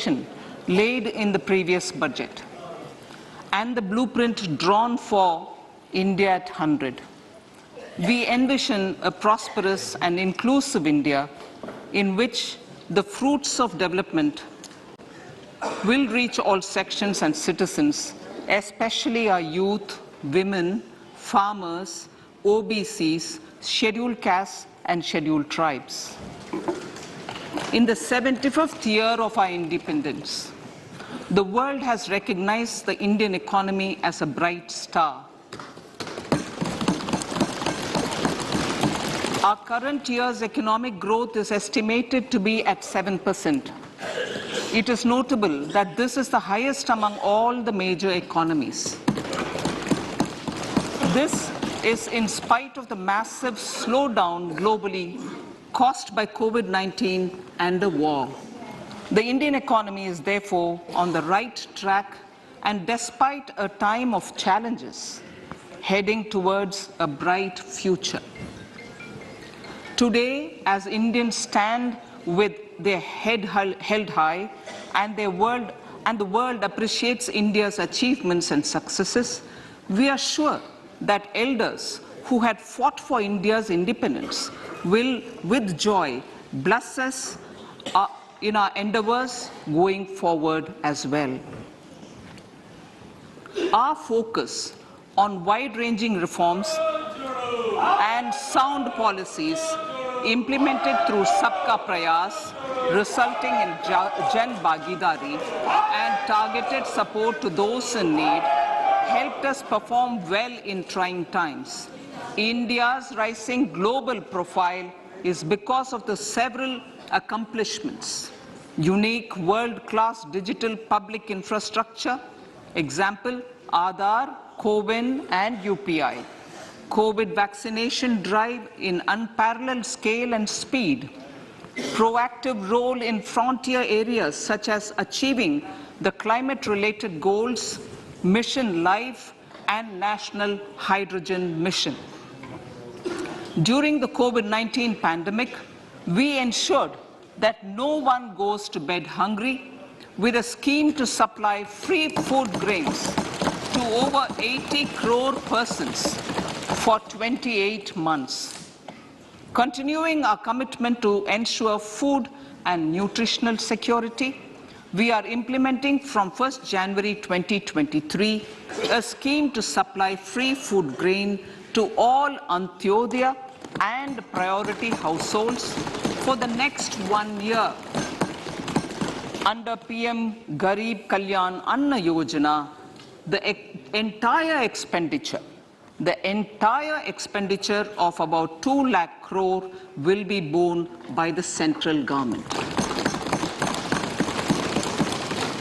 foundation laid in the previous budget and the blueprint drawn for India at 100. We envision a prosperous and inclusive India in which the fruits of development will reach all sections and citizens, especially our youth, women, farmers, OBCs, scheduled castes and scheduled tribes. In the 75th year of our independence, the world has recognized the Indian economy as a bright star. Our current year's economic growth is estimated to be at 7%. It is notable that this is the highest among all the major economies. This is in spite of the massive slowdown globally caused by COVID-19 and the war. The Indian economy is therefore on the right track and despite a time of challenges, heading towards a bright future. Today, as Indians stand with their head held high and the world appreciates India's achievements and successes, we are sure that elders who had fought for India's independence will, with joy, bless us in our endeavors going forward as well. Our focus on wide-ranging reforms and sound policies implemented through Sabka Prayas, resulting in Jan Bhagidari and targeted support to those in need, helped us perform well in trying times. India's rising global profile is because of the several accomplishments. Unique world-class digital public infrastructure, example, Aadhaar, CoWIN and UPI. COVID vaccination drive in unparalleled scale and speed. Proactive role in frontier areas such as achieving the climate-related goals, Mission Life and National Hydrogen Mission. During the COVID-19 pandemic, we ensured that no one goes to bed hungry with a scheme to supply free food grains to over 80 crore persons for 28 months. Continuing our commitment to ensure food and nutritional security, we are implementing from 1st January 2023 a scheme to supply free food grain to all Antyodaya and priority households for the next 1 year. Under PM Garib Kalyan Anna Yojana, the entire expenditure of about 2 lakh crore will be borne by the central government.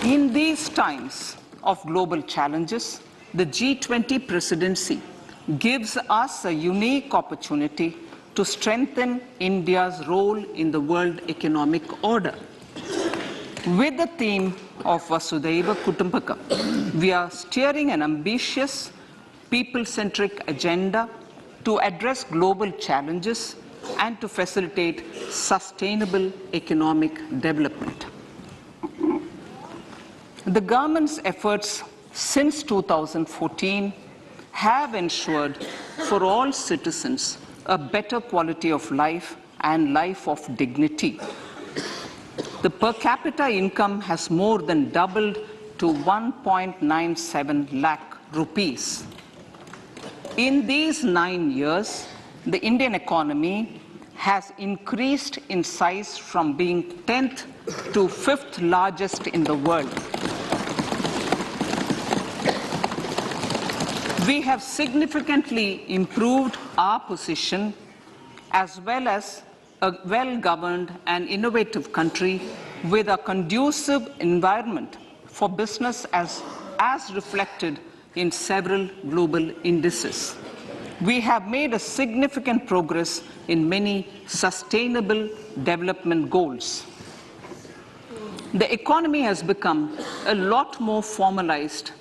In these times of global challenges, the G20 presidency gives us a unique opportunity to strengthen India's role in the world economic order. With the theme of Vasudhaiva Kutumbakam, we are steering an ambitious, people-centric agenda to address global challenges and to facilitate sustainable economic development. The government's efforts since 2014 have ensured for all citizens a better quality of life and life of dignity. The per capita income has more than doubled to 1.97 lakh rupees. In these 9 years, the Indian economy has increased in size from being 10th to 5th largest in the world. We have significantly improved our position as well as a well-governed and innovative country with a conducive environment for business as reflected in several global indices. We have made a significant progress in many sustainable development goals. The economy has become a lot more formalized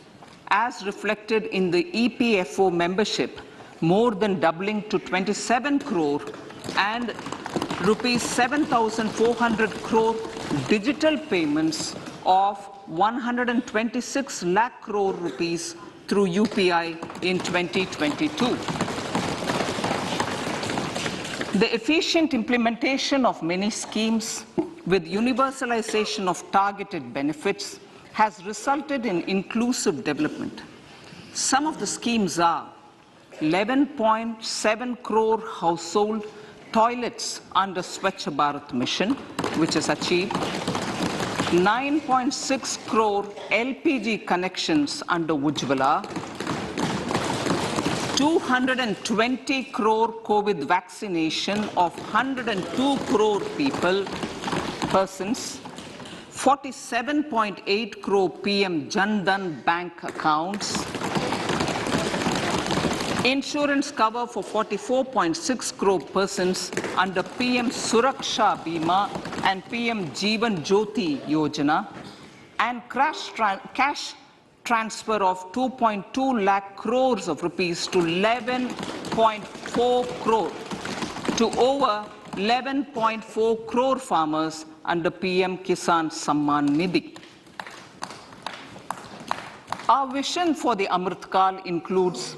as reflected in the EPFO membership, more than doubling to 27 crore and rupees 7,400 crore digital payments of 126 lakh crore rupees through UPI in 2022. The efficient implementation of many schemes with universalization of targeted benefits has resulted in inclusive development. Some of the schemes are 11.7 crore household toilets under Swachh Bharat mission, which is achieved, 9.6 crore LPG connections under Ujjwala, 220 crore COVID vaccination of 102 crore persons, 47.8 crore PM Jan Dhan bank accounts, insurance cover for 44.6 crore persons under PM Suraksha Bima and PM Jeevan Jyoti Yojana, and cash transfer of 2.2 lakh crores of rupees to 11.4 crore to over 11.4 crore farmers under PM Kisan Samman Nidhi. Our vision for the Amrit Kal includes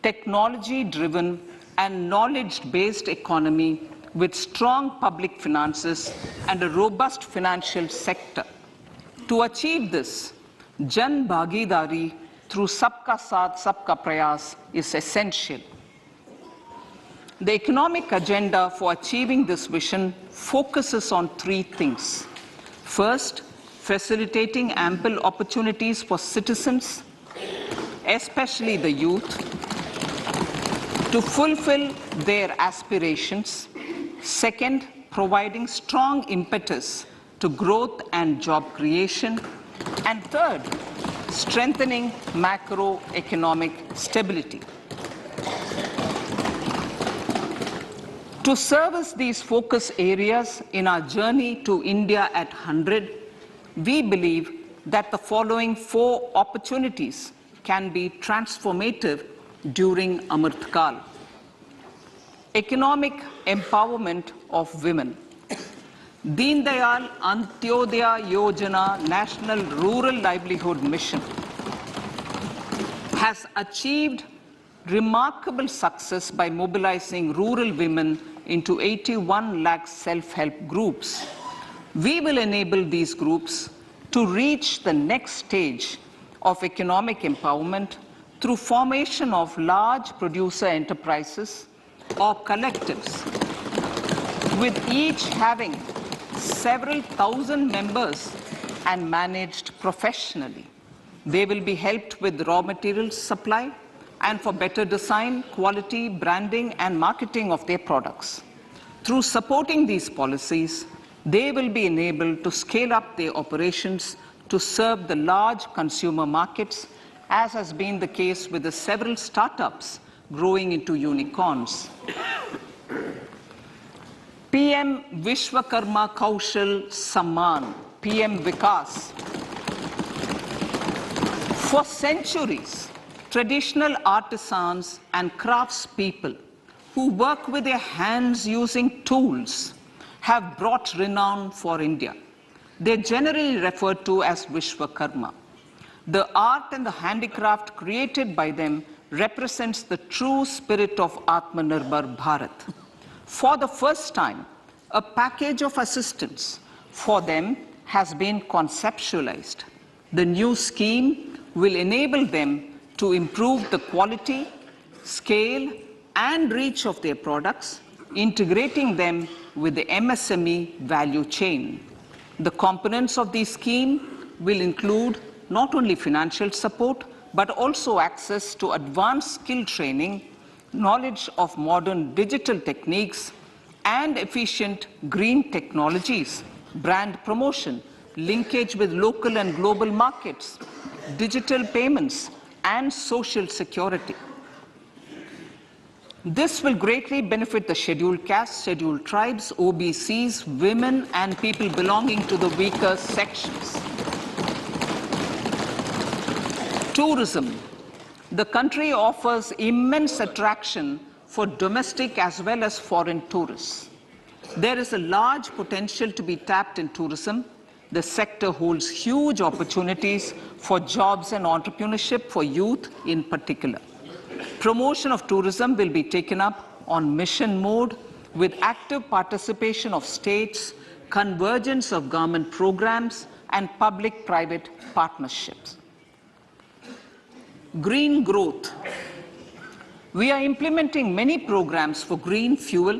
technology-driven and knowledge-based economy with strong public finances and a robust financial sector. To achieve this, Jan Bhagidari through Sabka Saath, Sabka Prayas is essential. The economic agenda for achieving this vision focuses on three things. First, facilitating ample opportunities for citizens, especially the youth, to fulfill their aspirations. Second, providing strong impetus to growth and job creation. And third, strengthening macroeconomic stability. To service these focus areas in our journey to India at 100, we believe that the following four opportunities can be transformative during Amrit Kal. Economic empowerment of women. Deen Dayal Antyodaya Yojana National Rural Livelihood Mission has achieved remarkable success by mobilizing rural women into 81 lakh self-help groups. We will enable these groups to reach the next stage of economic empowerment through formation of large producer enterprises or collectives, with each having several thousand members and managed professionally. They will be helped with raw materials supply and for better design, quality, branding, and marketing of their products. Through supporting these policies, they will be enabled to scale up their operations to serve the large consumer markets, as has been the case with the several startups growing into unicorns. PM Vishwakarma Kaushal Samman, PM Vikas. For centuries, traditional artisans and craftspeople who work with their hands using tools have brought renown for India. They're generally referred to as Vishwakarma. The art and the handicraft created by them represents the true spirit of Atmanirbhar Bharat. For the first time, a package of assistance for them has been conceptualized. The new scheme will enable them to improve the quality, scale, and reach of their products, integrating them with the MSME value chain. The components of this scheme will include not only financial support, but also access to advanced skill training, knowledge of modern digital techniques, and efficient green technologies, brand promotion, linkage with local and global markets, digital payments, and social security. This will greatly benefit the scheduled castes, scheduled tribes, OBCs, women, and people belonging to the weaker sections. Tourism. The country offers immense attraction for domestic as well as foreign tourists. There is a large potential to be tapped in tourism, The sector holds huge opportunities for jobs and entrepreneurship for youth in particular. Promotion of tourism will be taken up on mission mode with active participation of states, convergence of government programs, and public-private partnerships. Green growth. We are implementing many programs for green fuel,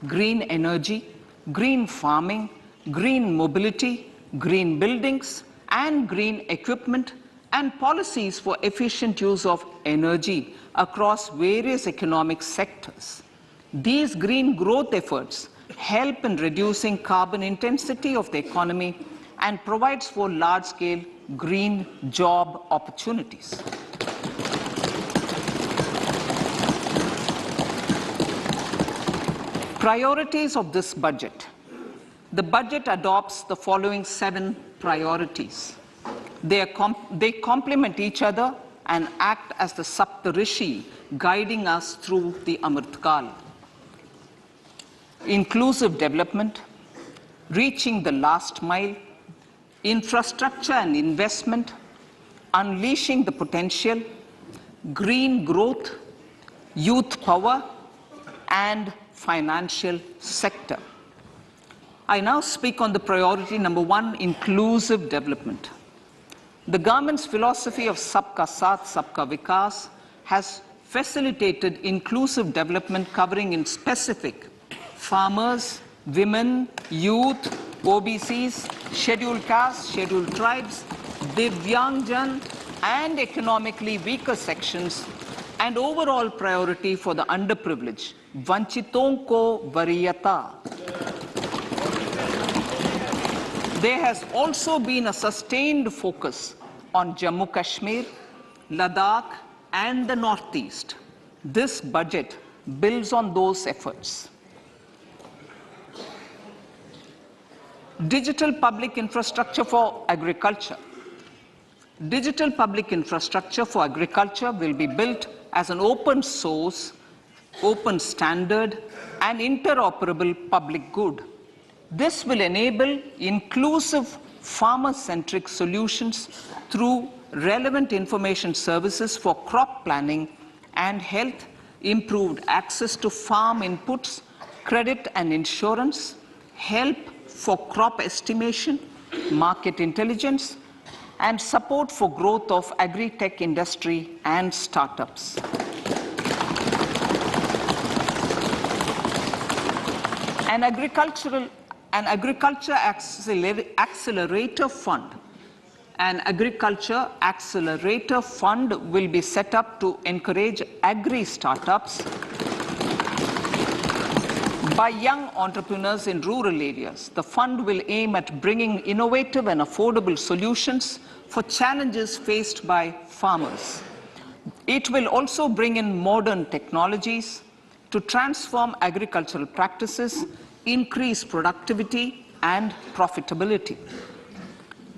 green energy, green farming, green mobility, green buildings, and green equipment, and policies for efficient use of energy across various economic sectors. These green growth efforts help in reducing carbon intensity of the economy and provides for large-scale green job opportunities. Priorities of this budget. The budget adopts the following 7 priorities. They complement each other and act as the Saptarishi guiding us through the Amritkal. Inclusive development, reaching the last mile, infrastructure and investment, unleashing the potential, green growth, youth power, and financial sector. I now speak on the priority number 1, inclusive development. The government's philosophy of Sabka Saath, Sabka Vikas has facilitated inclusive development covering in specific farmers, women, youth, OBCs, scheduled castes, scheduled tribes, Divyangjan, and economically weaker sections, and overall priority for the underprivileged, Vanchiton ko Variyata. There has also been a sustained focus on Jammu Kashmir, Ladakh, and the Northeast. This budget builds on those efforts. Digital public infrastructure for agriculture. Digital public infrastructure for agriculture will be built as an open source, open standard, and interoperable public good. This will enable inclusive farmer-centric solutions through relevant information services for crop planning and health, improved access to farm inputs, credit and insurance, help for crop estimation, market intelligence, and support for growth of agri-tech industry and startups. An agriculture accelerator fund. An agriculture accelerator fund will be set up to encourage agri-startups by young entrepreneurs in rural areas. The fund will aim at bringing innovative and affordable solutions for challenges faced by farmers. It will also bring in modern technologies to transform agricultural practices, increase productivity and profitability.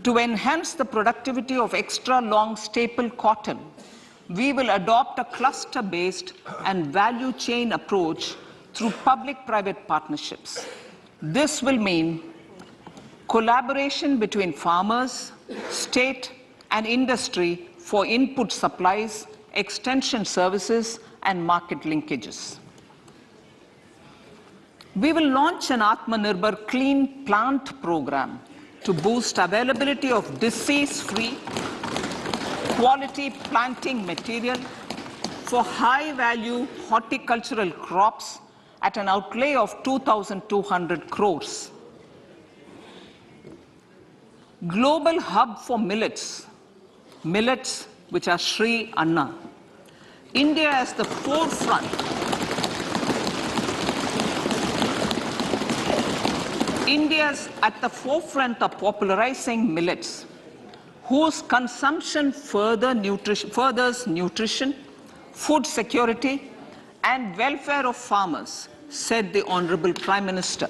To enhance the productivity of extra long staple cotton, we will adopt a cluster-based and value chain approach through public-private partnerships. This will mean collaboration between farmers, state, and industry for input supplies, extension services, and market linkages. We will launch an Atmanirbhar Clean Plant program to boost availability of disease-free, quality planting material for high-value horticultural crops at an outlay of 2,200 crores. Global hub for millets, which are Sri Anna. India is the forefront. India's at the forefront of popularizing millets, whose consumption furthers nutrition, food security, and welfare of farmers, said the Honorable Prime Minister.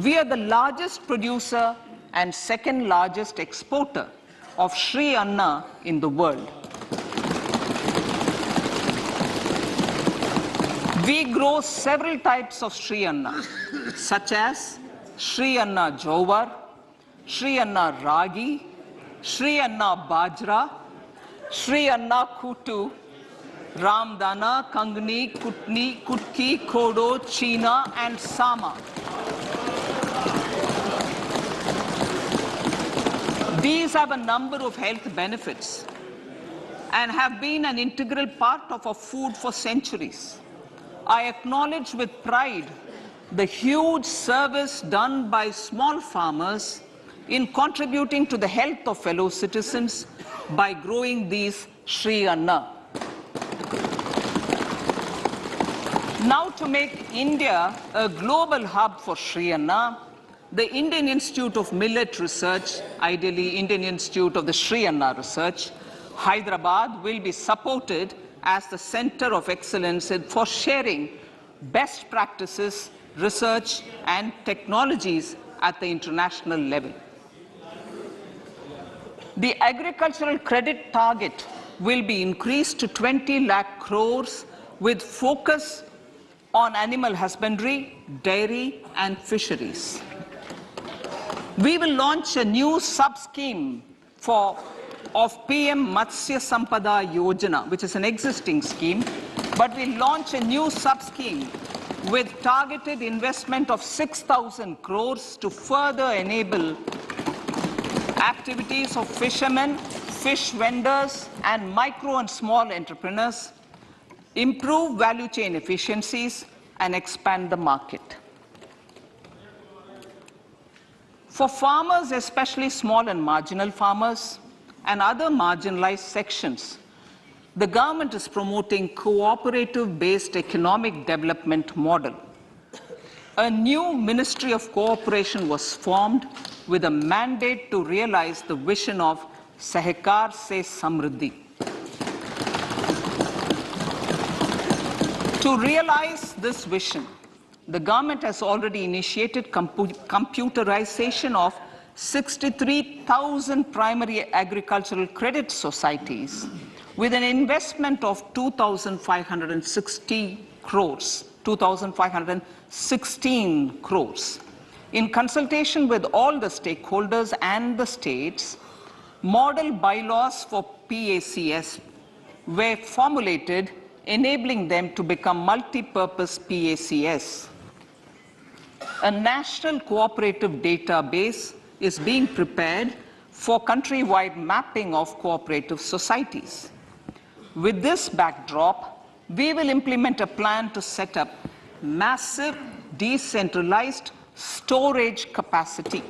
We are the largest producer and second largest exporter of Sri Anna in the world. We grow several types of Sri Anna, such as Sri Anna Jowar, Shri Anna Ragi, Shri Anna Bajra, Shri Anna Kutu, Ramdana, Kangni, Kutni, Kutki, Kodo, China, and Sama. These have a number of health benefits and have been an integral part of our food for centuries. I acknowledge with pride the huge service done by small farmers in contributing to the health of fellow citizens by growing these Shri Anna. Now, to make India a global hub for Shri Anna, the Indian Institute of Millet Research, ideally Indian Institute of the Shri Anna Research, Hyderabad, will be supported as the center of excellence for sharing best practices, research, and technologies at the international level. The agricultural credit target will be increased to 20 lakh crores with focus on animal husbandry, dairy, and fisheries. We will launch a new sub-scheme of PM Matsya Sampada Yojana, which is an existing scheme, but we'll launch a new sub-scheme with targeted investment of 6,000 crores to further enable activities of fishermen, fish vendors, and micro and small entrepreneurs, improve value chain efficiencies, and expand the market. For farmers, especially small and marginal farmers and other marginalized sections, the government is promoting cooperative-based economic development model. A new Ministry of Cooperation was formed with a mandate to realize the vision of Sahkar Se Samriddhi. To realize this vision, the government has already initiated computerization of 63,000 primary agricultural credit societies with an investment of 2,516 crores. In consultation with all the stakeholders and the states, model bylaws for PACS were formulated, enabling them to become multi-purpose PACS. A national cooperative database is being prepared for countrywide mapping of cooperative societies. With this backdrop, we will implement a plan to set up massive decentralized storage capacity.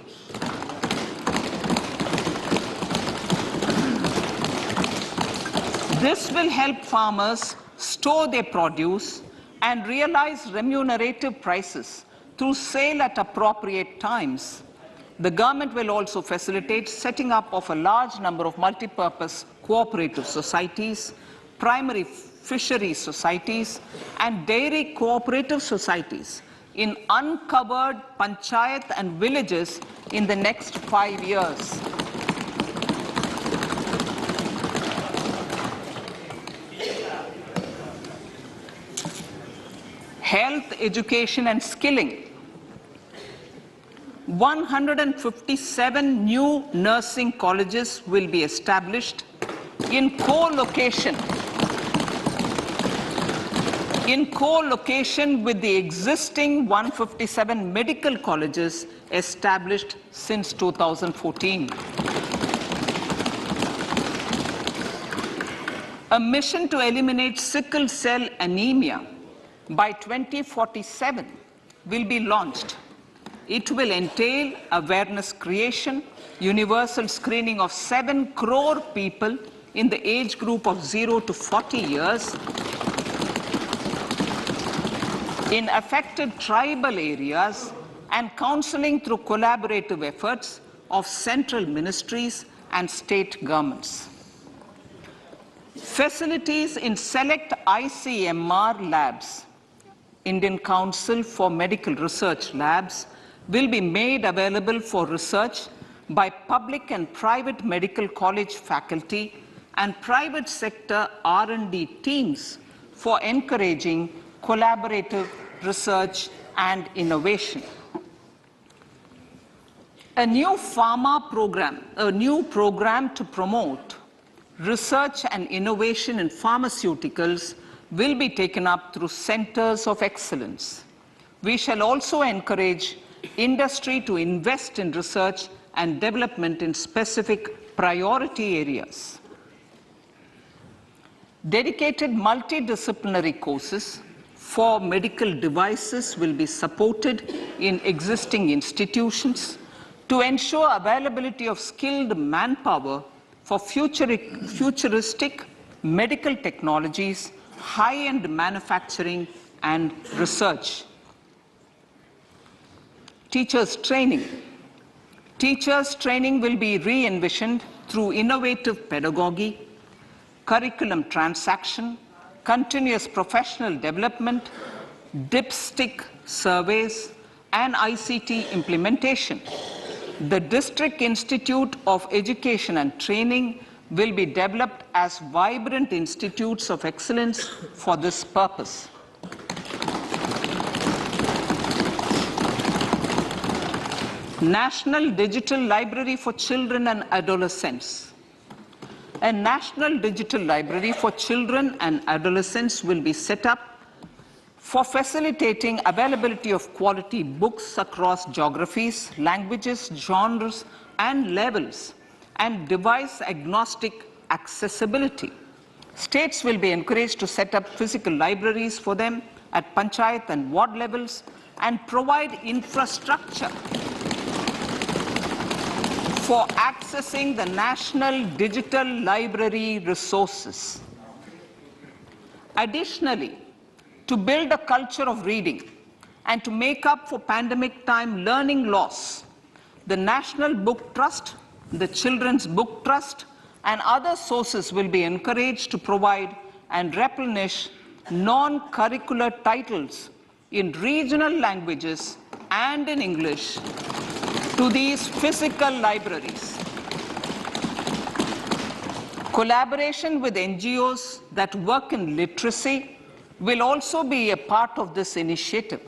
This will help farmers store their produce and realize remunerative prices through sale at appropriate times. The government will also facilitate setting up of a large number of multi-purpose cooperative societies, primary fisheries societies, and dairy cooperative societies in uncovered panchayat and villages in the next 5 years. Health, education, and skilling. 157 new nursing colleges will be established in co-location with the existing 157 medical colleges established since 2014. A mission to eliminate sickle cell anemia by 2047 will be launched. It will entail awareness creation, universal screening of 7 crore people in the age group of 0 to 40 years in affected tribal areas, and counseling through collaborative efforts of central ministries and state governments. Facilities in select ICMR labs, Indian Council for Medical Research labs, will be made available for research by public and private medical college faculty and private sector R&D teams for encouraging collaborative research and innovation. A new program to promote research and innovation in pharmaceuticals will be taken up through centers of excellence. We shall also encourage industry to invest in research and development in specific priority areas. Dedicated multidisciplinary courses for medical devices will be supported in existing institutions to ensure availability of skilled manpower for futuristic medical technologies, high-end manufacturing, and research. Teachers' training. Teachers' training will be re-envisioned through innovative pedagogy, curriculum transaction, continuous professional development, dipstick surveys, and ICT implementation. The District Institute of Education and Training will be developed as vibrant institutes of excellence for this purpose. National Digital Library for Children and Adolescents. A National Digital Library for Children and Adolescents will be set up for facilitating availability of quality books across geographies, languages, genres, and levels, and device-agnostic accessibility. States will be encouraged to set up physical libraries for them at panchayat and ward levels and provide infrastructure for accessing the National Digital Library resources. Additionally, to build a culture of reading and to make up for pandemic time learning loss, the National Book Trust, the Children's Book Trust, and other sources will be encouraged to provide and replenish non-curricular titles in regional languages and in English to these physical libraries. Collaboration with NGOs that work in literacy will also be a part of this initiative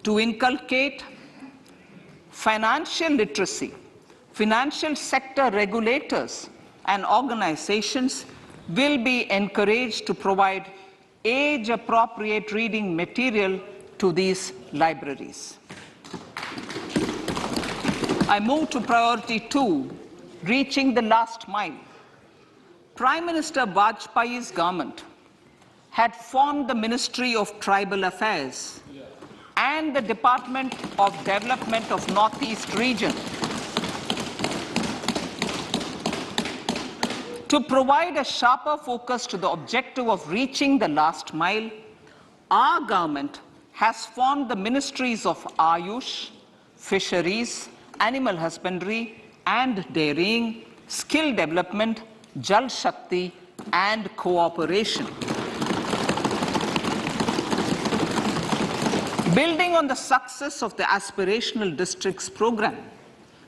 to inculcate financial literacy. Financial sector regulators and organizations will be encouraged to provide age-appropriate reading material to these libraries. I move to priority 2, reaching the last mile. Prime Minister Vajpayee's government had formed the Ministry of Tribal Affairs and the Department of Development of Northeast Region to provide a sharper focus to the objective of reaching the last mile. Our government has formed the Ministries of Ayush, Fisheries, Animal Husbandry and Dairying, Skill Development, Jal Shakti and Cooperation. Building on the success of the Aspirational Districts program,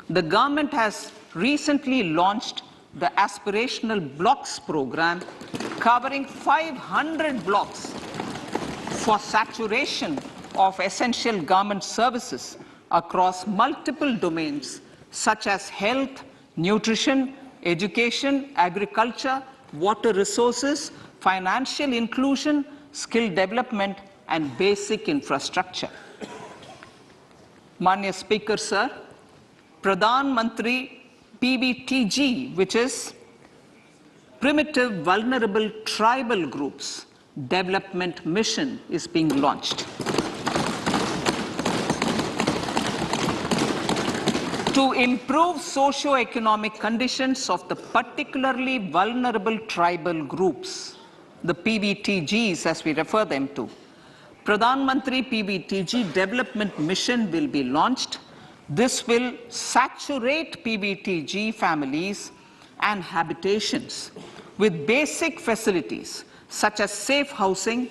the government has recently launched the Aspirational Blocks program, covering 500 blocks for saturation of essential government services across multiple domains such as health, nutrition, education, agriculture, water resources, financial inclusion, skill development, and basic infrastructure. Manya Speaker, sir, Pradhan Mantri PBTG, which is Primitive Vulnerable Tribal Groups Development Mission, is being launched. To improve socio-economic conditions of the particularly vulnerable tribal groups, the PBTGs as we refer them to, Pradhan Mantri PBTG Development Mission will be launched. This will saturate PBTG families and habitations with basic facilities such as safe housing,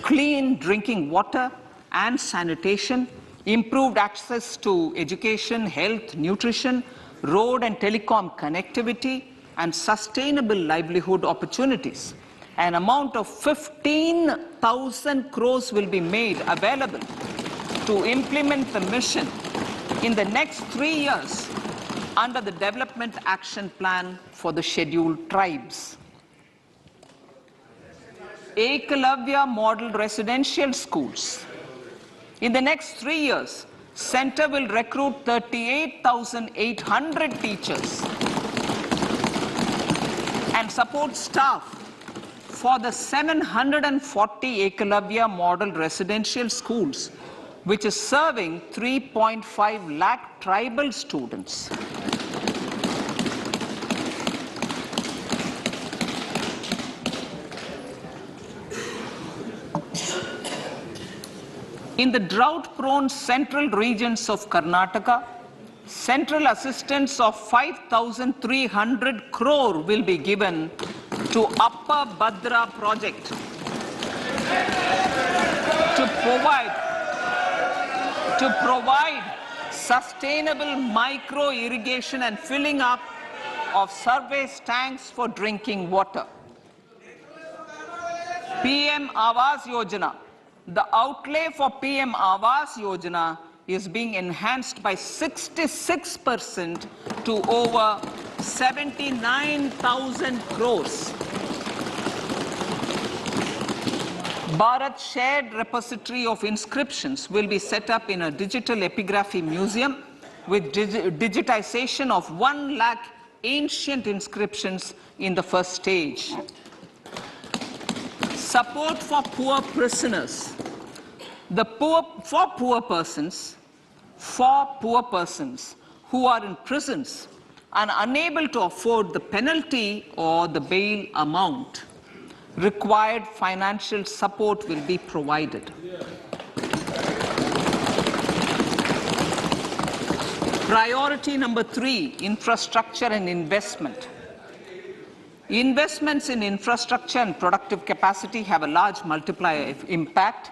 clean drinking water and sanitation, improved access to education, health, nutrition, road and telecom connectivity, and sustainable livelihood opportunities. An amount of 15,000 crores will be made available to implement the mission in the next 3 years under the Development Action Plan for the Scheduled Tribes. Ekalavya Model Residential Schools. In the next 3 years, Center will recruit 38,800 teachers and support staff for the 740 Ekalavya Model Residential Schools, which is serving 3.5 lakh tribal students. In the drought-prone central regions of Karnataka, central assistance of 5,300 crore will be given to Upper Bhadra project to provide sustainable micro-irrigation and filling up of surface tanks for drinking water. PM Awas Yojana. The outlay for PM Awas Yojana is being enhanced by 66% to over 79,000 crores. Bharat Shared Repository of Inscriptions will be set up in a digital epigraphy museum with digitization of 1 lakh ancient inscriptions in the first stage. Support for poor prisoners. For poor persons who are in prisons and unable to afford the penalty or the bail amount, required financial support will be provided. Priority number 3, infrastructure and investment. Investments in infrastructure and productive capacity have a large multiplier impact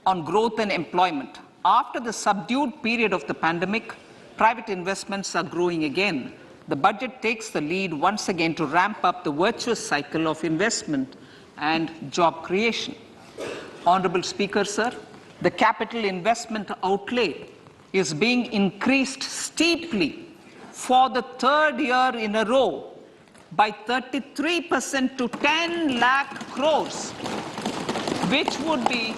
on growth and employment. After the subdued period of the pandemic, private investments are growing again. The budget takes the lead once again to ramp up the virtuous cycle of investment and job creation. Honorable Speaker, sir, the capital investment outlay is being increased steeply for the 3rd year in a row by 33% to 10 lakh crores, which would be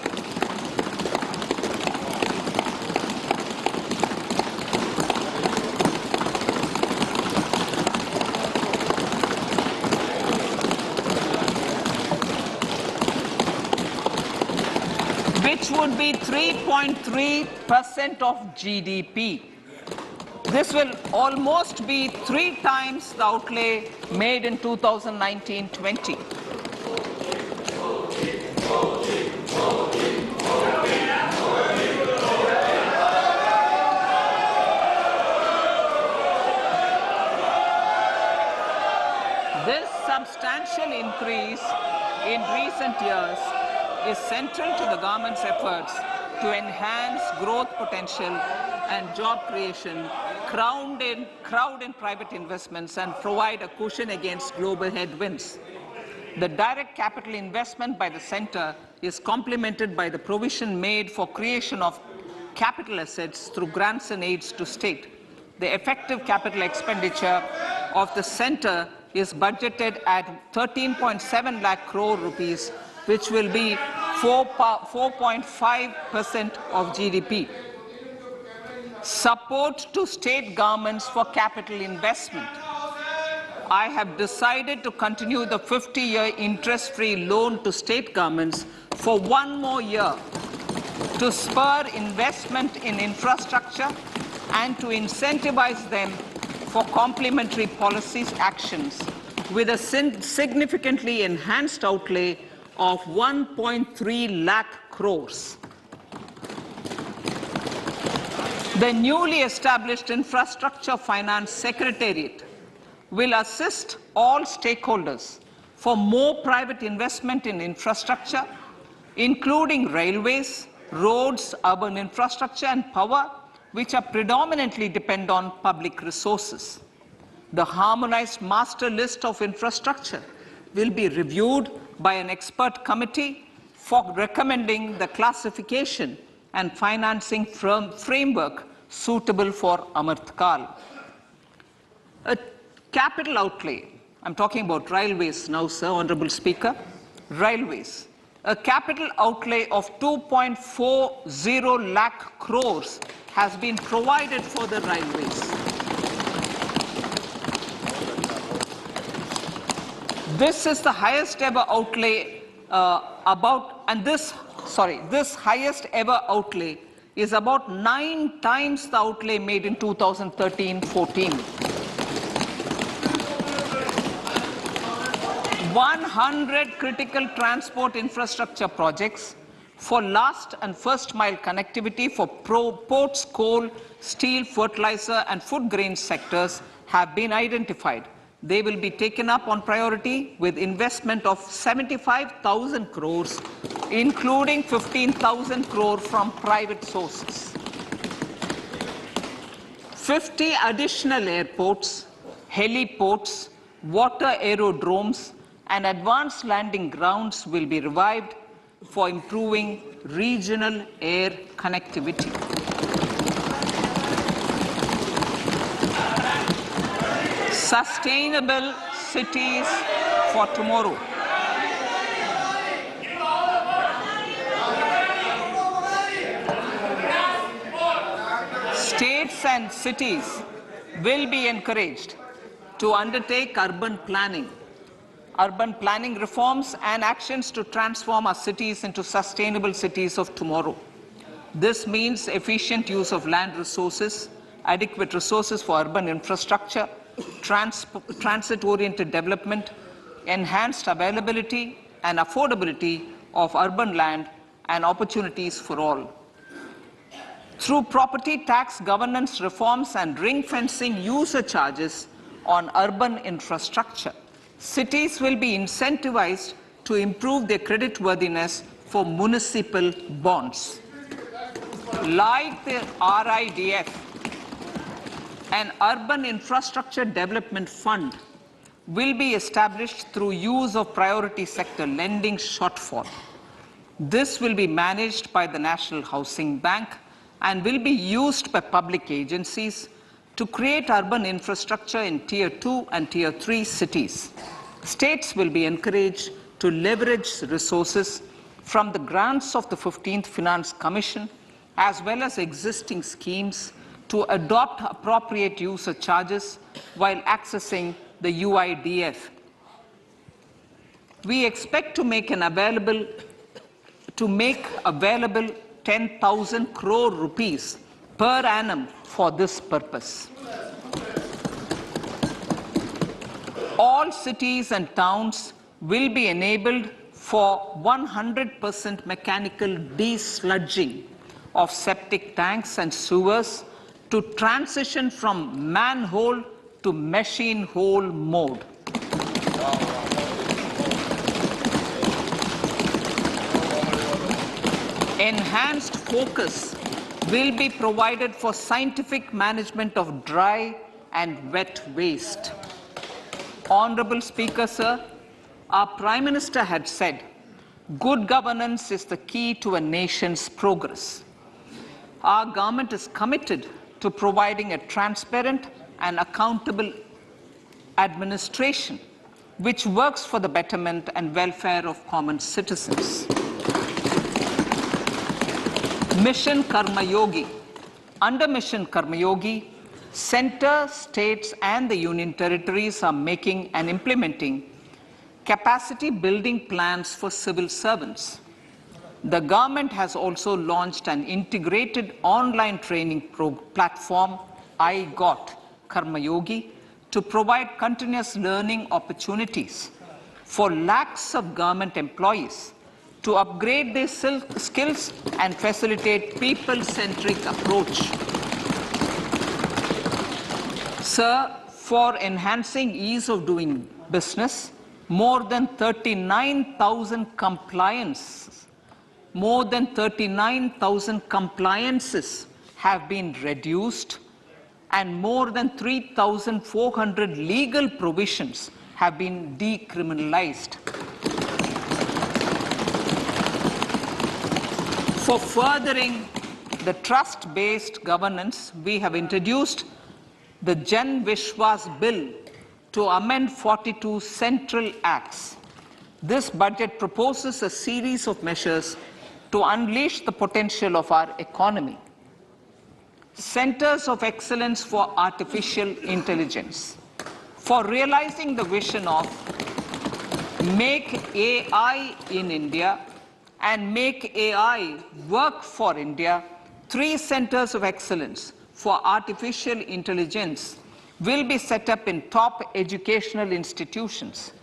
which would be 3.3% of GDP. This will almost be 3 times the outlay made in 2019-20. This substantial increase in recent years is central to the government's efforts to enhance growth potential and job creation, crowd in private investments, and provide a cushion against global headwinds. The direct capital investment by the center is complemented by the provision made for creation of capital assets through grants and aids to state. The effective capital expenditure of the center is budgeted at 13.7 lakh crore rupees, which will be 4.5% of GDP. Support to state governments for capital investment. I have decided to continue the 50-year interest-free loan to state governments for 1 more year to spur investment in infrastructure and to incentivize them for complementary policies actions with a significantly enhanced outlay of 1.3 lakh crores. The newly established Infrastructure Finance Secretariat will assist all stakeholders for more private investment in infrastructure, including railways, roads, urban infrastructure, and power, which are predominantly depend on public resources. The harmonized master list of infrastructure will be reviewed by an expert committee for recommending the classification and financing framework suitable for Amartkal. A capital outlay, I'm talking about railways now, sir, Honorable Speaker, railways. A capital outlay of 2.40 lakh crores has been provided for the railways. This is the highest ever outlay this highest ever outlay is about 9 times the outlay made in 2013-14. 100 critical transport infrastructure projects for last and first mile connectivity for ports, coal, steel, fertilizer and food grain sectors have been identified. They will be taken up on priority with investment of 75,000 crores, including 15,000 crore from private sources. 50 additional airports, heliports, water aerodromes, and advanced landing grounds will be revived for improving regional air connectivity. Sustainable cities for tomorrow. States and cities will be encouraged to undertake urban planning reforms and actions to transform our cities into sustainable cities of tomorrow. This means efficient use of land resources, adequate resources for urban infrastructure, transit-oriented development, enhanced availability and affordability of urban land and opportunities for all. Through property tax governance reforms and ring-fencing user charges on urban infrastructure, cities will be incentivized to improve their creditworthiness for municipal bonds. Like the RIDF, an Urban Infrastructure Development Fund will be established through use of priority sector lending shortfall. This will be managed by the National Housing Bank and will be used by public agencies to create urban infrastructure in Tier 2 and Tier 3 cities. States will be encouraged to leverage resources from the grants of the 15th Finance Commission as well as existing schemes to adopt appropriate user charges while accessing the UIDF. We expect to make available 10,000 crore rupees per annum for this purpose. All cities and towns will be enabled for 100% mechanical desludging of septic tanks and sewers to transition from manhole to machine hole mode. Enhanced focus will be provided for scientific management of dry and wet waste. Honorable Speaker, sir, our Prime Minister had said, good governance is the key to a nation's progress. Our government is committed to providing a transparent and accountable administration which works for the betterment and welfare of common citizens. Mission Karma Yogi. Under Mission Karma Yogi, center, states and the union territories are making and implementing capacity building plans for civil servants. The government has also launched an integrated online training platform, I Got Karma Yogi, to provide continuous learning opportunities for lakhs of government employees to upgrade their skills and facilitate people-centric approach. Sir, for enhancing ease of doing business, more than 39,000 compliances have been reduced and more than 3,400 legal provisions have been decriminalized. For furthering the trust-based governance, we have introduced the Jan Vishwas Bill to amend 42 central acts. This budget proposes a series of measures to unleash the potential of our economy. Centers of Excellence for Artificial Intelligence. For realizing the vision of Make AI in India and Make AI Work for India, 3 centers of excellence for artificial intelligence will be set up in top educational institutions.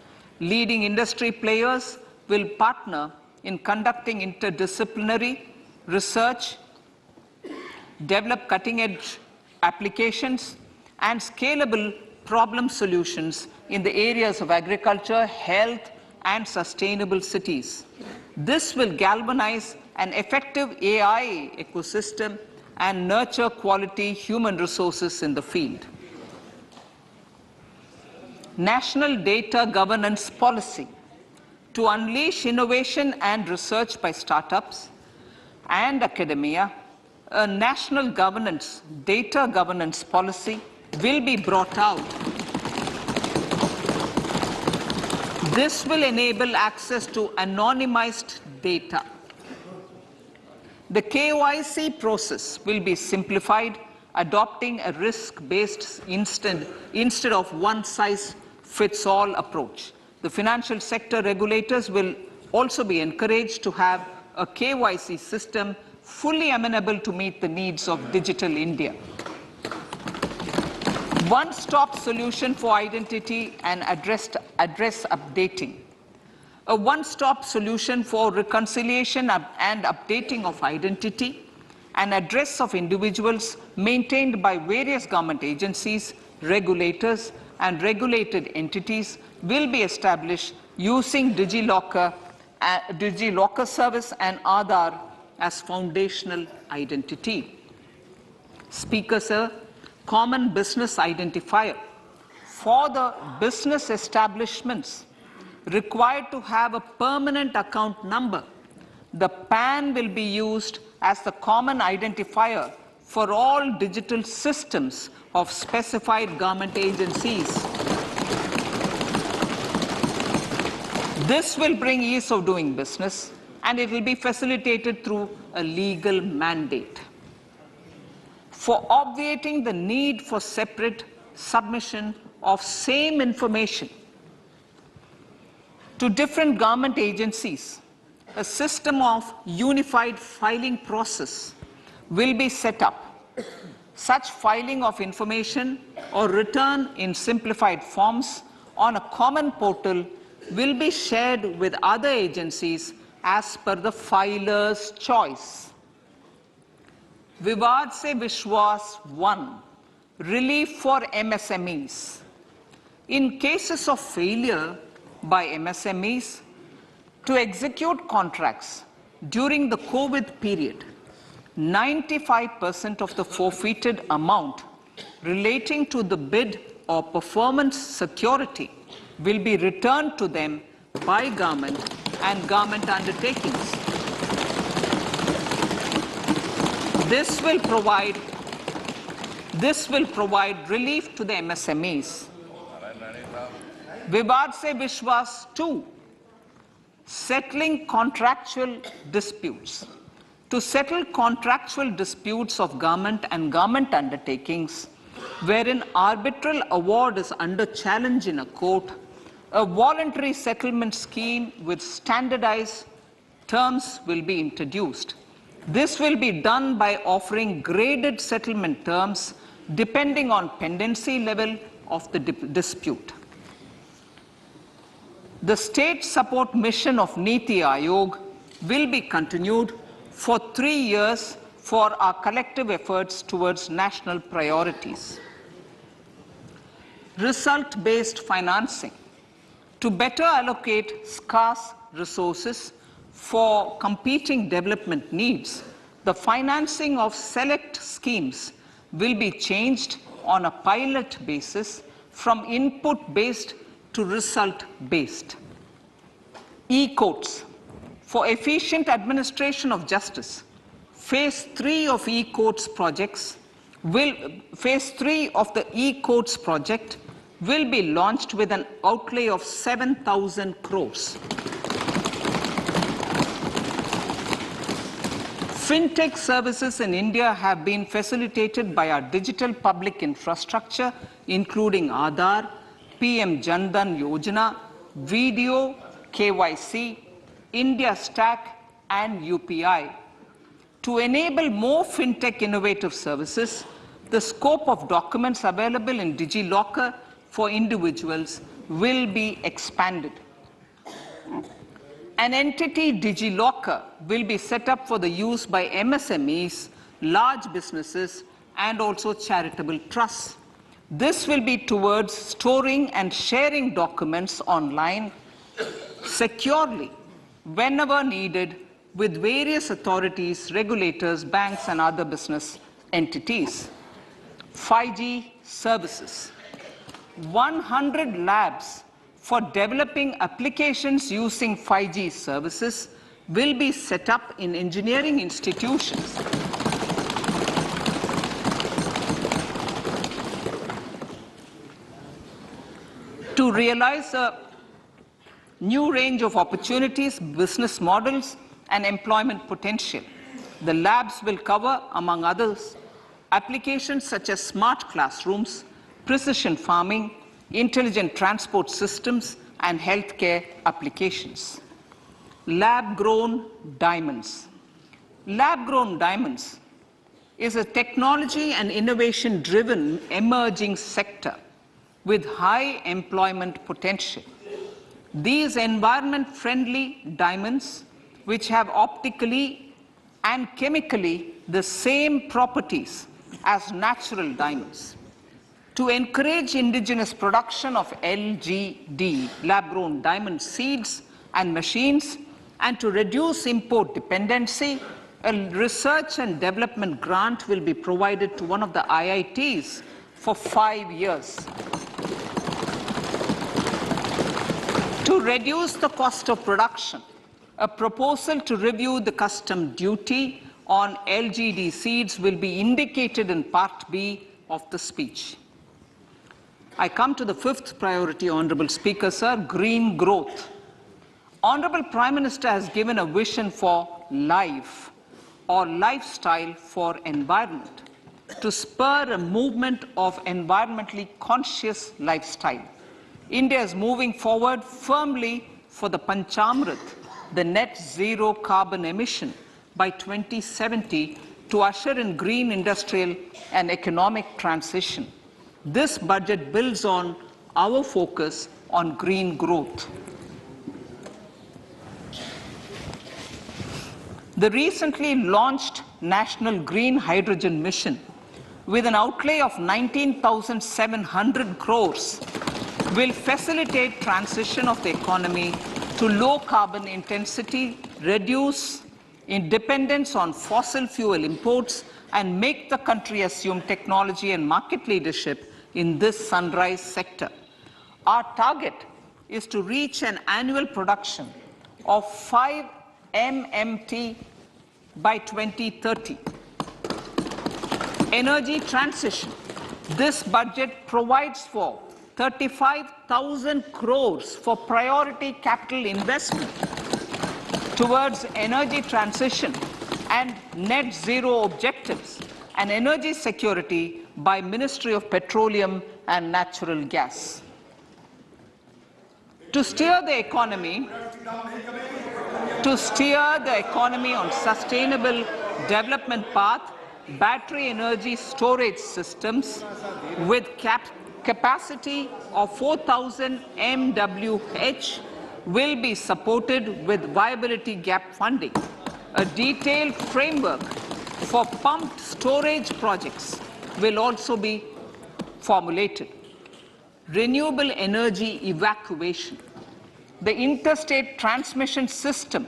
Leading industry players will partner in conducting interdisciplinary research, develop cutting-edge applications, and scalable problem solutions in the areas of agriculture, health, and sustainable cities. This will galvanize an effective AI ecosystem and nurture quality human resources in the field. National Data Governance Policy. To unleash innovation and research by startups and academia, a national data governance policy will be brought out. This will enable access to anonymized data. The KYC process will be simplified, adopting a risk-based instead of one-size-fits-all approach. The financial sector regulators will also be encouraged to have a KYC system fully amenable to meet the needs of digital India. One-stop solution for identity and address updating. A one-stop solution for reconciliation and updating of identity and address of individuals maintained by various government agencies, regulators, and regulated entities will be established using DigiLocker service and Aadhaar as foundational identity. Speaker, sir, common business identifier. For the business establishments required to have a permanent account number, the PAN will be used as the common identifier for all digital systems of specified government agencies. This will bring ease of doing business, and it will be facilitated through a legal mandate. For obviating the need for separate submission of same information to different government agencies, a system of unified filing process will be set up. Such filing of information or return in simplified forms on a common portal will be shared with other agencies as per the filer's choice. Vivad Se Vishwas 1. Relief for MSMEs. In cases of failure by MSMEs to execute contracts during the COVID period, 95% of the forfeited amount relating to the bid or performance security will be returned to them by government and government undertakings. This will provide relief to the MSMEs. Vivad Se Vishwas 2. Settling contractual disputes. To settle contractual disputes of government and government undertakings, wherein arbitral award is under challenge in a court, a voluntary settlement scheme with standardized terms will be introduced. This will be done by offering graded settlement terms depending on pendency level of the dispute. The state support mission of Niti Aayog will be continued for 3 years for our collective efforts towards national priorities. Result-based financing. To better allocate scarce resources for competing development needs, the financing of select schemes will be changed on a pilot basis from input-based to result-based. E-courts. For efficient administration of justice, Phase 3 of e-courts Phase 3 of the e-courts project will be launched with an outlay of 7,000 crores. Fintech services in India have been facilitated by our digital public infrastructure, including Aadhaar, PM Jan Dhan Yojana, Video, KYC, India Stack, and UPI. To enable more fintech innovative services, the scope of documents available in DigiLocker for individuals will be expanded. An entity, DigiLocker, will be set up for the use by MSMEs, large businesses, and also charitable trusts. This will be towards storing and sharing documents online securely whenever needed with various authorities, regulators, banks, and other business entities. 5G services. 100 labs for developing applications using 5G services will be set up in engineering institutions. To realize a new range of opportunities, business models, and employment potential. The labs will cover, among others, applications such as smart classrooms, precision farming, intelligent transport systems, and healthcare applications. Lab-grown diamonds. Lab-grown diamonds is a technology and innovation-driven emerging sector with high employment potential. These environment-friendly diamonds, which have optically and chemically the same properties as natural diamonds. To encourage indigenous production of LGD, lab-grown diamond seeds and machines, and to reduce import dependency, a research and development grant will be provided to one of the IITs for 5 years. To reduce the cost of production, a proposal to review the custom duty on LGD seeds will be indicated in Part B of the speech. I come to the fifth priority, Honorable Speaker, sir, green growth. Honorable Prime Minister has given a vision for life or lifestyle for environment to spur a movement of environmentally conscious lifestyle. India is moving forward firmly for the Panchamrit, the net zero carbon emission by 2070 to usher in green industrial and economic transition. This budget builds on our focus on green growth. The recently launched National Green Hydrogen Mission, with an outlay of 19,700 crores, will facilitate transition of the economy to low carbon intensity, reduce dependence on fossil fuel imports, and make the country assume technology and market leadership in this sunrise sector. Our target is to reach an annual production of 5 MMT by 2030. Energy transition. This budget provides for 35,000 crores for priority capital investment towards energy transition and net zero objectives and energy security by Ministry of Petroleum and Natural Gas. To steer the economy on sustainable development path, battery energy storage systems with capacity of 4,000 MWH will be supported with viability gap funding. A detailed framework for pumped storage projects will also be formulated. Renewable energy evacuation. The interstate transmission system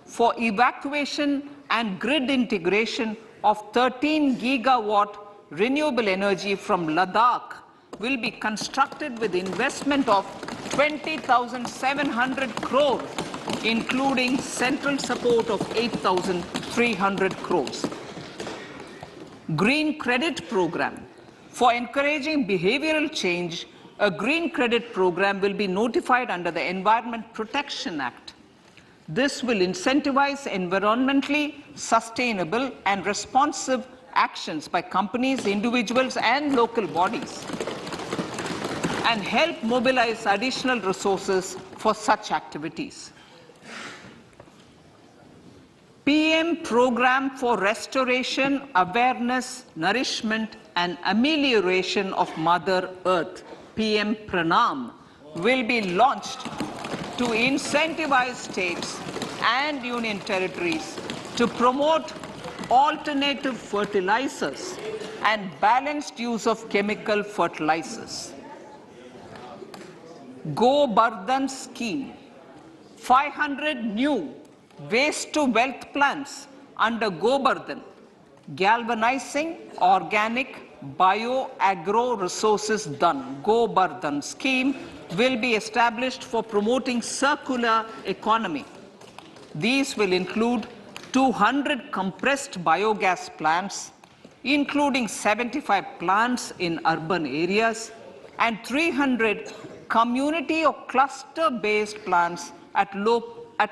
for evacuation and grid integration of 13 gigawatt renewable energy from Ladakh will be constructed with investment of 20,700 crores, including central support of 8,300 crores. Green Credit Program. For encouraging behavioral change, a green credit program will be notified under the Environment Protection Act. This will incentivize environmentally sustainable and responsive actions by companies, individuals, and local bodies, and help mobilize additional resources for such activities. PM Program for Restoration, Awareness, Nourishment, and Amelioration of Mother Earth, PM Pranam, will be launched to incentivize states and union territories to promote alternative fertilizers and balanced use of chemical fertilizers. Go Bardhan Scheme. 500 new waste to wealth plants under Go Bardhan, galvanizing organic bio-agro resources done. Go Bardhan scheme will be established for promoting circular economy. These will include 200 compressed biogas plants, including 75 plants in urban areas, and 300 community or cluster-based plants at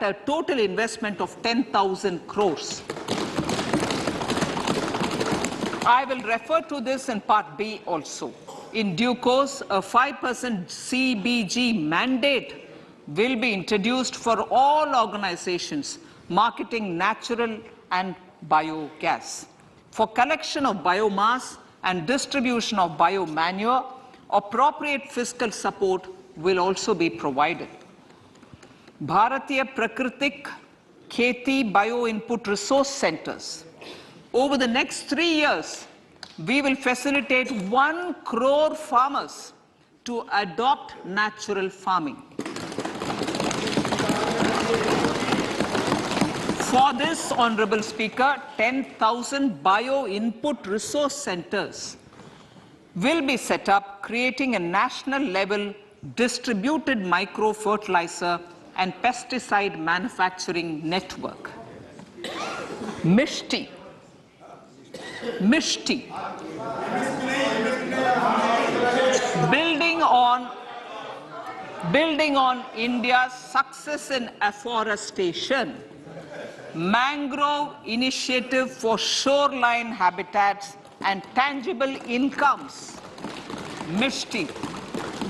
a total investment of 10,000 crores. I will refer to this in Part B also. In due course, a 5% CBG mandate will be introduced for all organizations marketing natural and biogas. For collection of biomass and distribution of biomanure, appropriate fiscal support will also be provided. Bharatiya Prakritik Kheti Bio-Input Resource Centers. Over the next 3 years, we will facilitate 1 crore farmers to adopt natural farming. For this, Honorable Speaker, 10,000 bio-input resource centers will be set up, creating a national level distributed micro-fertilizer and pesticide manufacturing network. Mishti. Building on India's success in afforestation, mangrove initiative for shoreline habitats and tangible incomes, Mishti,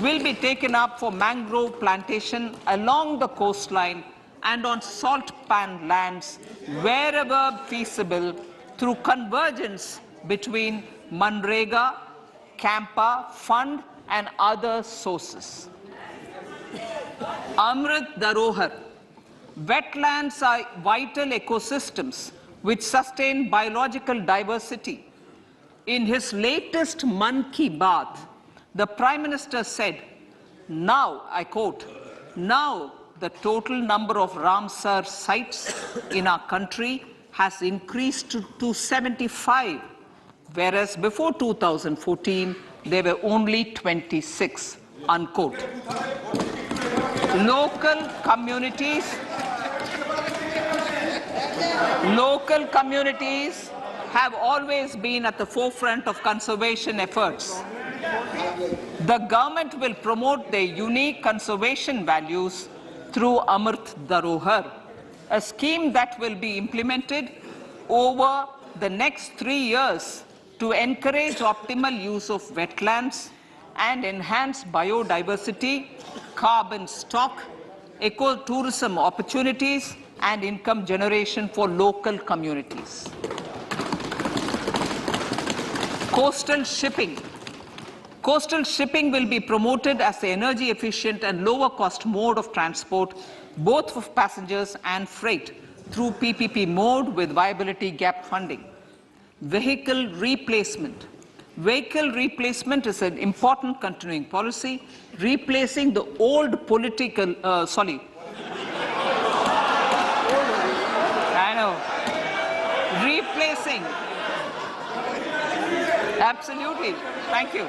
will be taken up for mangrove plantation along the coastline and on salt pan lands wherever feasible through convergence between Manrega, Campa, Fund and other sources. Amrit Dharohar. Wetlands are vital ecosystems which sustain biological diversity. In his latest Mann Ki Baat, the Prime Minister said, now, I quote, now the total number of Ramsar sites in our country has increased to 75, whereas before 2014, there were only 26, unquote. Local communities have always been at the forefront of conservation efforts. The government will promote their unique conservation values through Amrit Dharohar, a scheme that will be implemented over the next 3 years to encourage optimal use of wetlands and enhance biodiversity, carbon stock, ecotourism opportunities, and income generation for local communities. Coastal shipping. Coastal shipping will be promoted as the energy efficient and lower cost mode of transport, both for passengers and freight, through PPP mode with viability gap funding. Vehicle replacement. Vehicle replacement is an important continuing policy, replacing the old political, replacing, absolutely, thank you.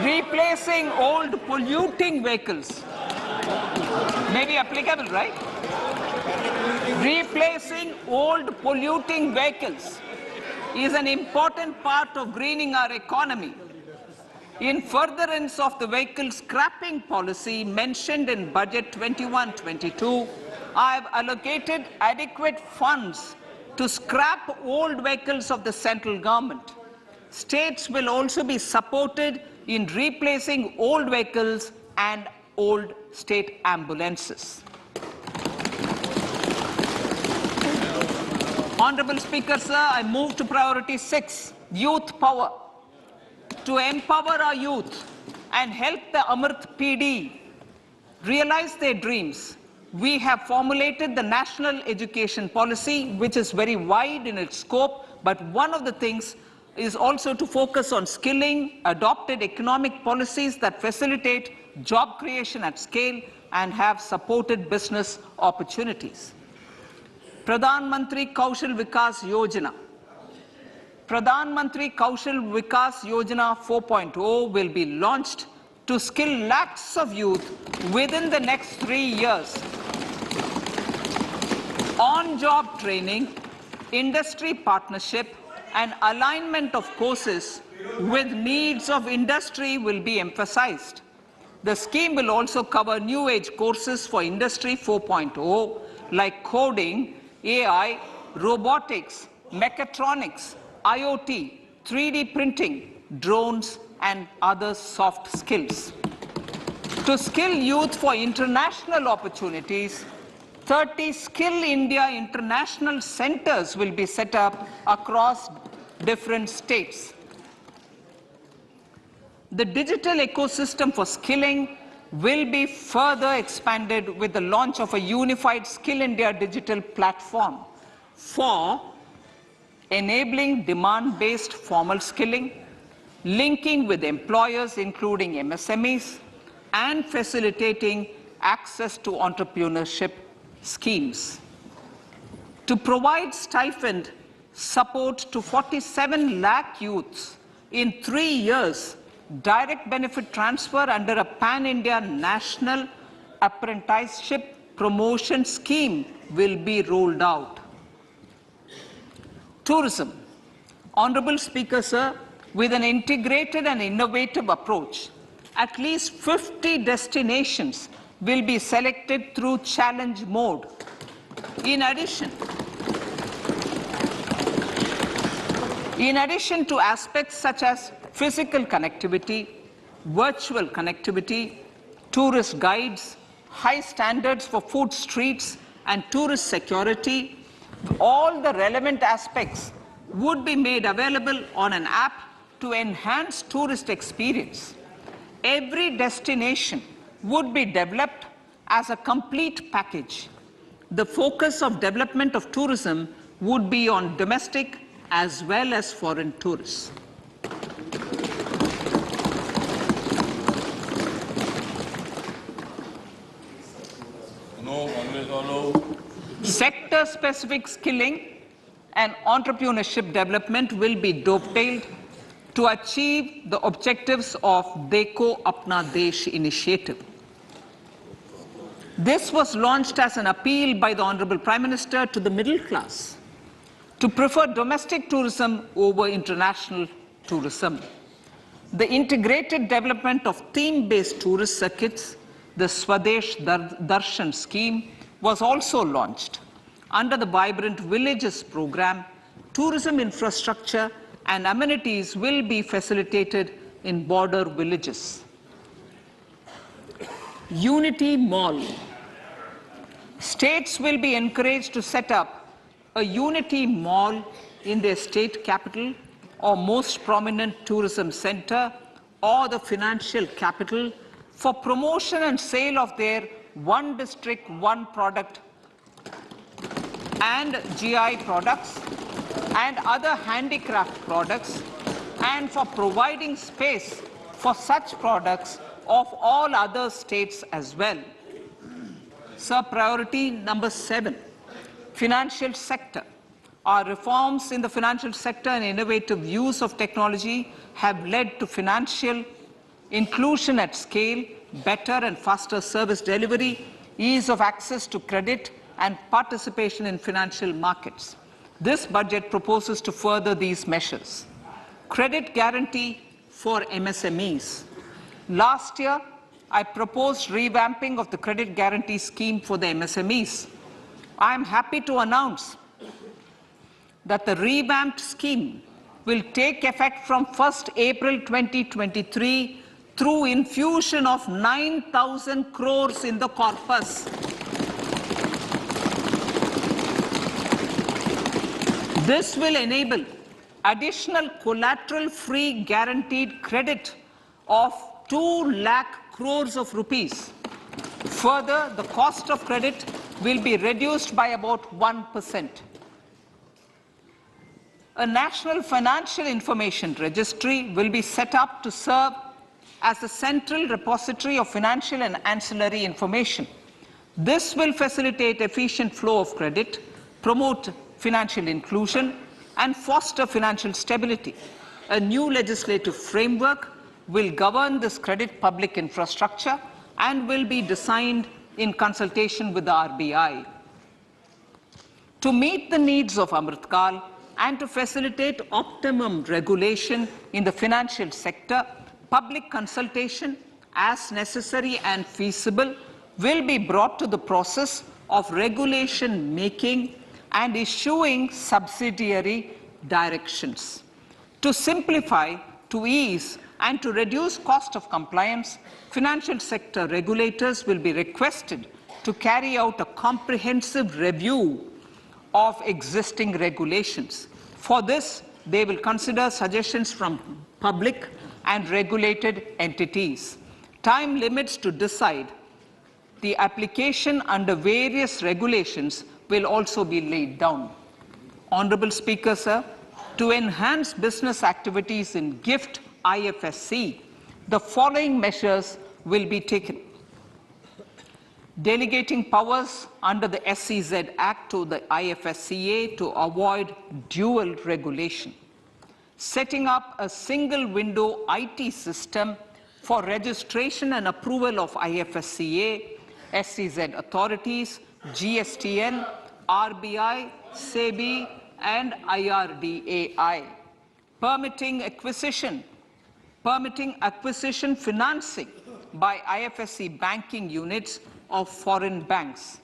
Replacing old polluting vehicles. Maybe applicable, right? Replacing old polluting vehicles is an important part of greening our economy. In furtherance of the vehicle scrapping policy mentioned in Budget 21-22, I have allocated adequate funds to scrap old vehicles of the central government. States will also be supported in replacing old vehicles and old state ambulances. Honorable Speaker, sir, I move to priority 6, youth power. To empower our youth and help the Amrit PD realize their dreams, we have formulated the National Education Policy, which is very wide in its scope, but one of the things is also to focus on skilling, adopted economic policies that facilitate job creation at scale and have supported business opportunities. Pradhan Mantri Kaushal Vikas Yojana. Pradhan Mantri Kaushal Vikas Yojana 4.0 will be launched to skill lakhs of youth within the next 3 years. On-job training, industry partnership, and alignment of courses with needs of industry will be emphasized. The scheme will also cover new age courses for Industry 4.0 like coding, AI, robotics, mechatronics, IoT, 3D printing, drones, and other soft skills. To skill youth for international opportunities, 30 Skill India International Centers will be set up across different states. The digital ecosystem for skilling will be further expanded with the launch of a unified Skill India digital platform for enabling demand-based formal skilling, linking with employers including MSMEs, and facilitating access to entrepreneurship schemes. To provide stipend support to 47 lakh youths in 3 years, direct benefit transfer under a pan-India national apprenticeship promotion scheme will be rolled out. Tourism. Honorable Speaker, sir, with an integrated and innovative approach, at least 50 destinations will be selected through challenge mode. In addition to aspects such as physical connectivity, virtual connectivity, tourist guides, high standards for food streets, and tourist security, all the relevant aspects would be made available on an app to enhance tourist experience. Every destination would be developed as a complete package. The focus of development of tourism would be on domestic as well as foreign tourists. Sector-specific skilling and entrepreneurship development will be dovetailed to achieve the objectives of Dekho Apna Desh initiative. This was launched as an appeal by the Honorable Prime Minister to the middle class to prefer domestic tourism over international tourism. The integrated development of theme-based tourist circuits, the Swadesh Darshan scheme, was also launched. Under the Vibrant Villages program, tourism infrastructure and amenities will be facilitated in border villages. Unity Mall. States will be encouraged to set up a Unity Mall in their state capital or most prominent tourism center or the financial capital for promotion and sale of their one district, one product and GI products and other handicraft products, and for providing space for such products of all other states as well. Sir, priority number 7, financial sector. Our reforms in the financial sector and innovative use of technology have led to financial inclusion at scale, better and faster service delivery, ease of access to credit, and participation in financial markets. This budget proposes to further these measures. Credit guarantee for MSMEs. Last year, I proposed revamping of the credit guarantee scheme for the MSMEs. I am happy to announce that the revamped scheme will take effect from 1st April 2023 through infusion of 9,000 crores in the corpus. This will enable additional collateral-free guaranteed credit of 2 lakh crores of rupees. Further, the cost of credit will be reduced by about 1%. A national financial information registry will be set up to serve as a central repository of financial and ancillary information. This will facilitate efficient flow of credit, promote financial inclusion, and foster financial stability. A new legislative framework will govern this credit public infrastructure and will be designed in consultation with the RBI. To meet the needs of Amritkal and to facilitate optimum regulation in the financial sector, public consultation, as necessary and feasible, will be brought to the process of regulation making and issuing subsidiary directions. To simplify, to ease, and to reduce cost of compliance, financial sector regulators will be requested to carry out a comprehensive review of existing regulations. For this, they will consider suggestions from public and regulated entities. Time limits to decide the application under various regulations will also be laid down. Honorable Speaker, sir, to enhance business activities in GIFT IFSC, the following measures will be taken. Delegating powers under the SEZ Act to the IFSCA to avoid dual regulation. Setting up a single window IT system for registration and approval of IFSCA, SEZ authorities, GSTN, RBI, SEBI, and IRDAI. Permitting acquisition financing by IFSC banking units of foreign banks.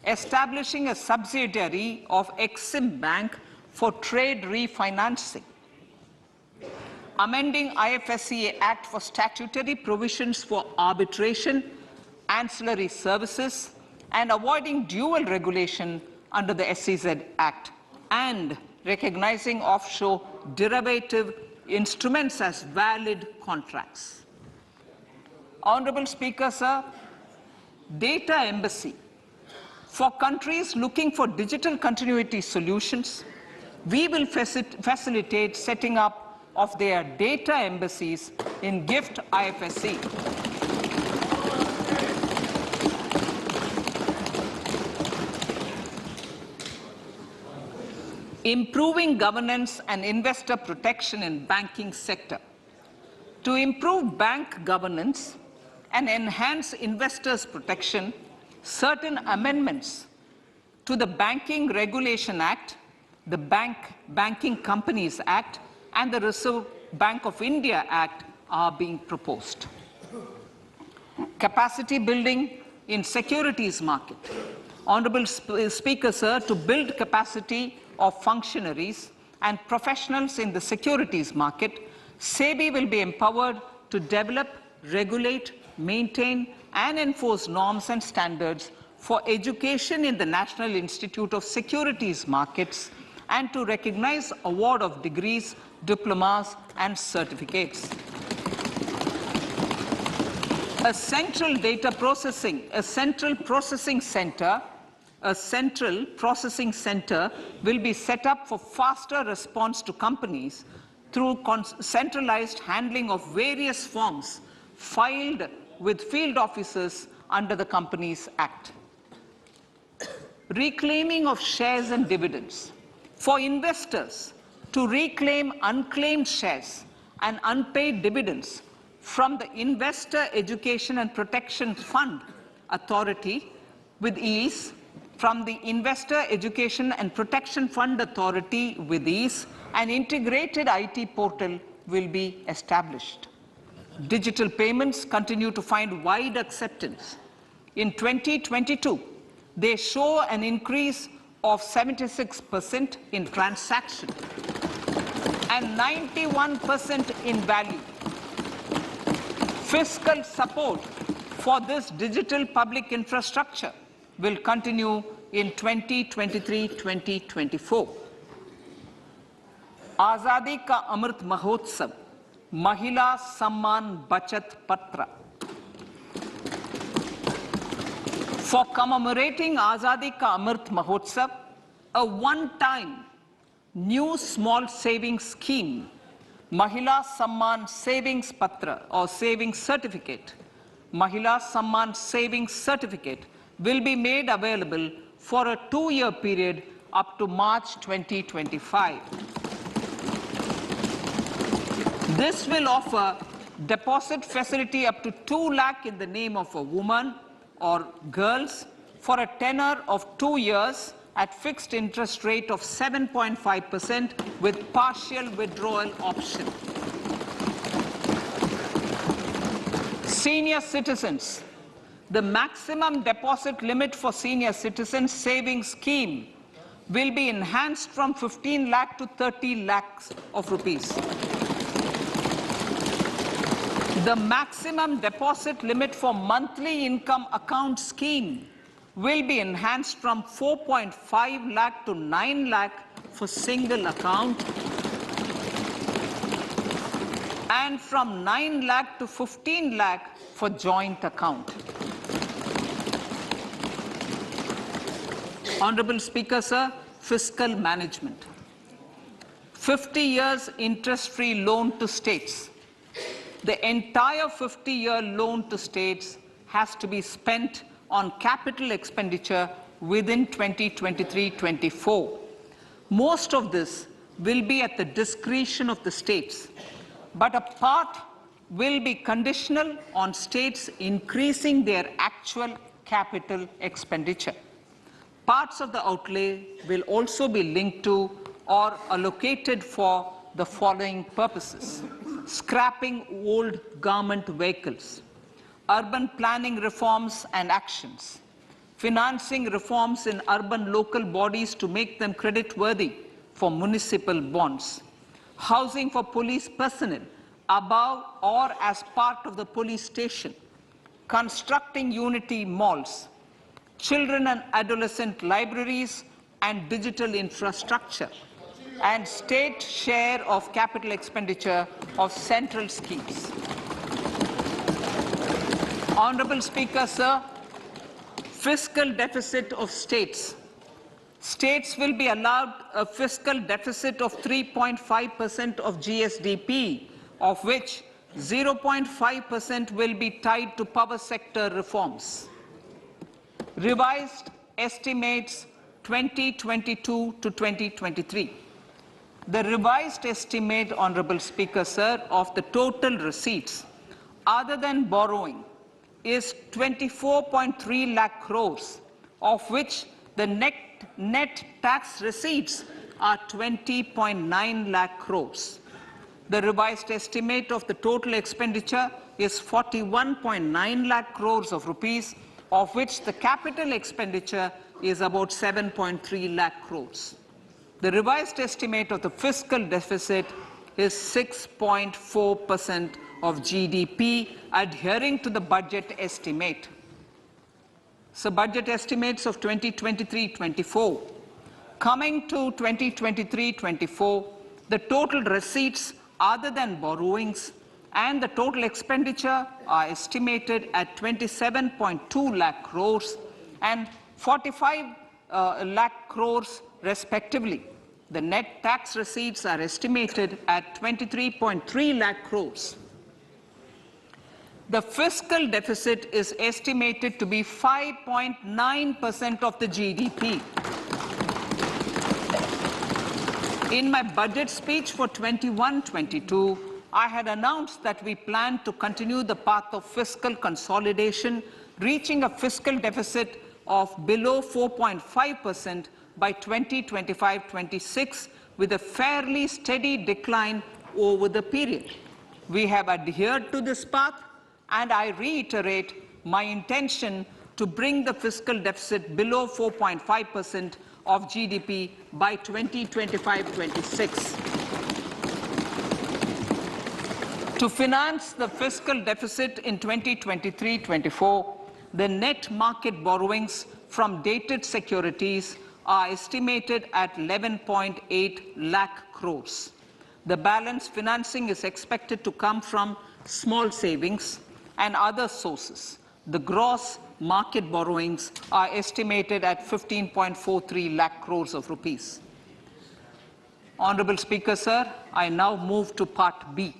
Establishing a subsidiary of Exim Bank for trade refinancing. Amending IFSCA Act for statutory provisions for arbitration, ancillary services, and avoiding dual regulation under the SEZ Act, and recognizing offshore derivative instruments as valid contracts. Honorable Speaker, sir, data embassy. For countries looking for digital continuity solutions, we will facilitate setting up of their data embassies in GIFT IFSC. Improving governance and investor protection in banking sector. To improve bank governance and enhance investors' protection, certain amendments to the Banking Regulation Act, the Banking Companies Act, and the Reserve Bank of India Act are being proposed. Capacity building in securities market. Honorable Speaker, sir, to build capacity of functionaries and professionals in the securities market, SEBI will be empowered to develop, regulate, maintain, and enforce norms and standards for education in the National Institute of Securities Markets and to recognize award of degrees, diplomas, and certificates. A central processing center will be set up for faster response to companies through centralized handling of various forms filed with field officers under the Companies Act. Reclaiming of shares and dividends. For investors to reclaim unclaimed shares and unpaid dividends from the Investor Education and Protection Fund Authority with ease, From the Investor Education and Protection Fund Authority, WIDIS, an integrated IT portal will be established. Digital payments continue to find wide acceptance. In 2022, they show an increase of 76% in transaction and 91% in value. Fiscal support for this digital public infrastructure will continue in 2023-2024. Azadi Ka Amrit Mahotsav, Mahila Samman Bachat Patra. For commemorating Azadi Ka Amrit Mahotsav, a one-time new small savings scheme, Mahila Samman Savings Patra or Savings Certificate, Mahila Samman Savings Certificate will be made available for a 2-year period up to March 2025. This will offer deposit facility up to 2 lakh in the name of a woman or girls for a tenure of 2 years at fixed interest rate of 7.5% with partial withdrawal option. Senior citizens. The maximum deposit limit for senior citizens savings scheme will be enhanced from 15 lakh to 30 lakhs of rupees. The maximum deposit limit for monthly income account scheme will be enhanced from 4.5 lakh to 9 lakh for single account and from 9 lakh to 15 lakh for joint account. Honorable Speaker, sir, fiscal management. 50 years interest-free loan to states. The entire 50-year loan to states has to be spent on capital expenditure within 2023-24. Most of this will be at the discretion of the states, but a part will be conditional on states increasing their actual capital expenditure. Parts of the outlay will also be linked to or allocated for the following purposes: scrapping old government vehicles, urban planning reforms and actions, financing reforms in urban local bodies to make them creditworthy for municipal bonds, housing for police personnel above or as part of the police station, constructing unity malls, children and adolescent libraries and digital infrastructure, and state share of capital expenditure of central schemes. Honorable Speaker, sir, fiscal deficit of states. States will be allowed a fiscal deficit of 3.5% of GSDP, of which 0.5% will be tied to power sector reforms. Revised estimates 2022 to 2023. The revised estimate, Honorable Speaker, sir, of the total receipts other than borrowing is 24.3 lakh crores, of which the net tax receipts are 20.9 lakh crores. The revised estimate of the total expenditure is 41.9 lakh crores of rupees, of which the capital expenditure is about 7.3 lakh crores. The revised estimate of the fiscal deficit is 6.4% of GDP, adhering to the budget estimate. So budget estimates of 2023-24. Coming to 2023-24, the total receipts other than borrowings and the total expenditure are estimated at 27.2 lakh crores and 45 lakh crores respectively. The net tax receipts are estimated at 23.3 lakh crores. The fiscal deficit is estimated to be 5.9% of the GDP. In my budget speech for 21-22, I had announced that we plan to continue the path of fiscal consolidation, reaching a fiscal deficit of below 4.5% by 2025-26, with a fairly steady decline over the period. We have adhered to this path, and I reiterate my intention to bring the fiscal deficit below 4.5% of GDP by 2025-26. To finance the fiscal deficit in 2023-24, the net market borrowings from dated securities are estimated at 11.8 lakh crores. The balance financing is expected to come from small savings and other sources. The gross market borrowings are estimated at 15.43 lakh crores of rupees. Honorable Speaker, sir, I now move to Part B.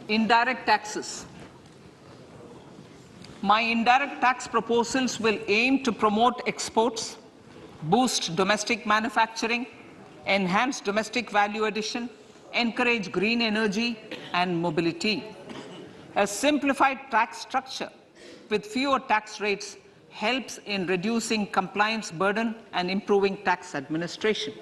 Indirect taxes. My indirect tax proposals will aim to promote exports, boost domestic manufacturing, enhance domestic value addition, encourage green energy and mobility. A simplified tax structure with fewer tax rates helps in reducing compliance burden and improving tax administration.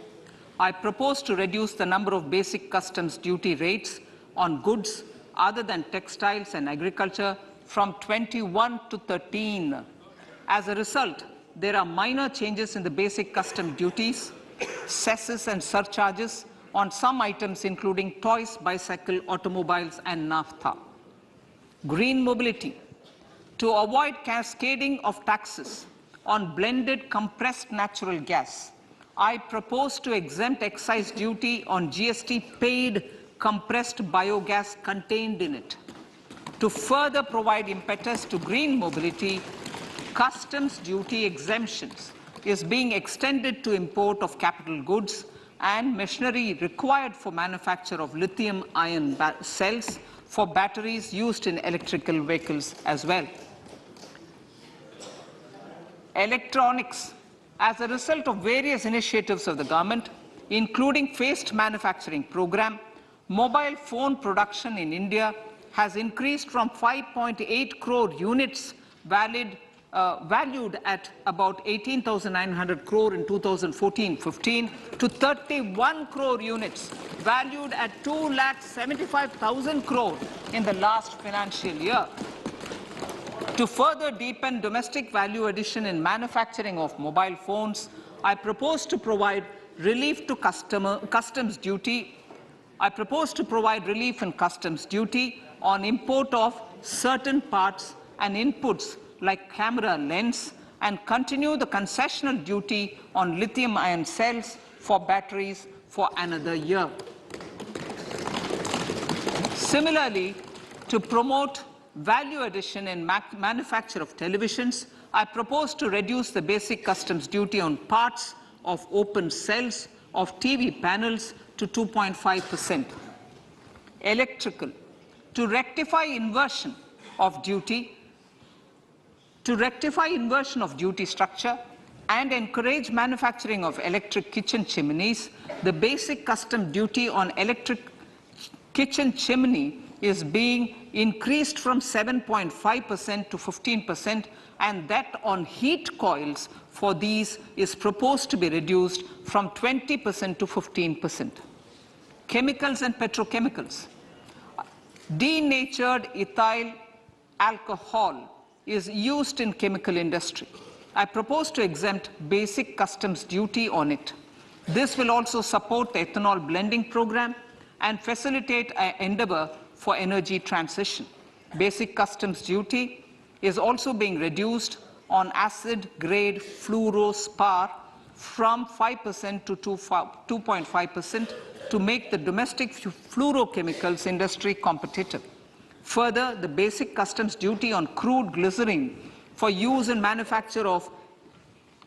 I propose to reduce the number of basic customs duty rates on goods other than textiles and agriculture from 21 to 13. As a result, there are minor changes in the basic custom duties, cesses and surcharges on some items including toys, bicycle, automobiles and naphtha. Green mobility. To avoid cascading of taxes on blended compressed natural gas, I propose to exempt excise duty on GST paid compressed biogas contained in it. To further provide impetus to green mobility, customs duty exemptions is being extended to import of capital goods and machinery required for manufacture of lithium-ion cells for batteries used in electrical vehicles as well. Electronics. As a result of various initiatives of the government, including phased manufacturing program, mobile phone production in India has increased from 5.8 crore units valued at about 18,900 crore in 2014-15 to 31 crore units valued at 2,75,000 crore in the last financial year. To further deepen domestic value addition in manufacturing of mobile phones, I propose to provide relief to customs duty. I propose to provide relief in customs duty on import of certain parts and inputs like camera lens, and continue the concessional duty on lithium-ion cells for batteries for another year. Similarly, to promote value addition in manufacture of televisions, I propose to reduce the basic customs duty on parts of open cells of TV panels to 2.5%. Electrical. To rectify inversion of duty structure and encourage manufacturing of electric kitchen chimneys, the basic custom duty on electric kitchen chimney is being increased from 7.5% to 15%, and that on heat coils for these is proposed to be reduced from 20% to 15%. Chemicals and petrochemicals. Denatured ethyl alcohol is used in chemical industry. I propose to exempt basic customs duty on it. This will also support the ethanol blending program and facilitate an endeavor for energy transition. Basic customs duty is also being reduced on acid-grade fluorospar from 5% to 2.5% to make the domestic fluorochemicals industry competitive. Further, the basic customs duty on crude glycerine for use in manufacture of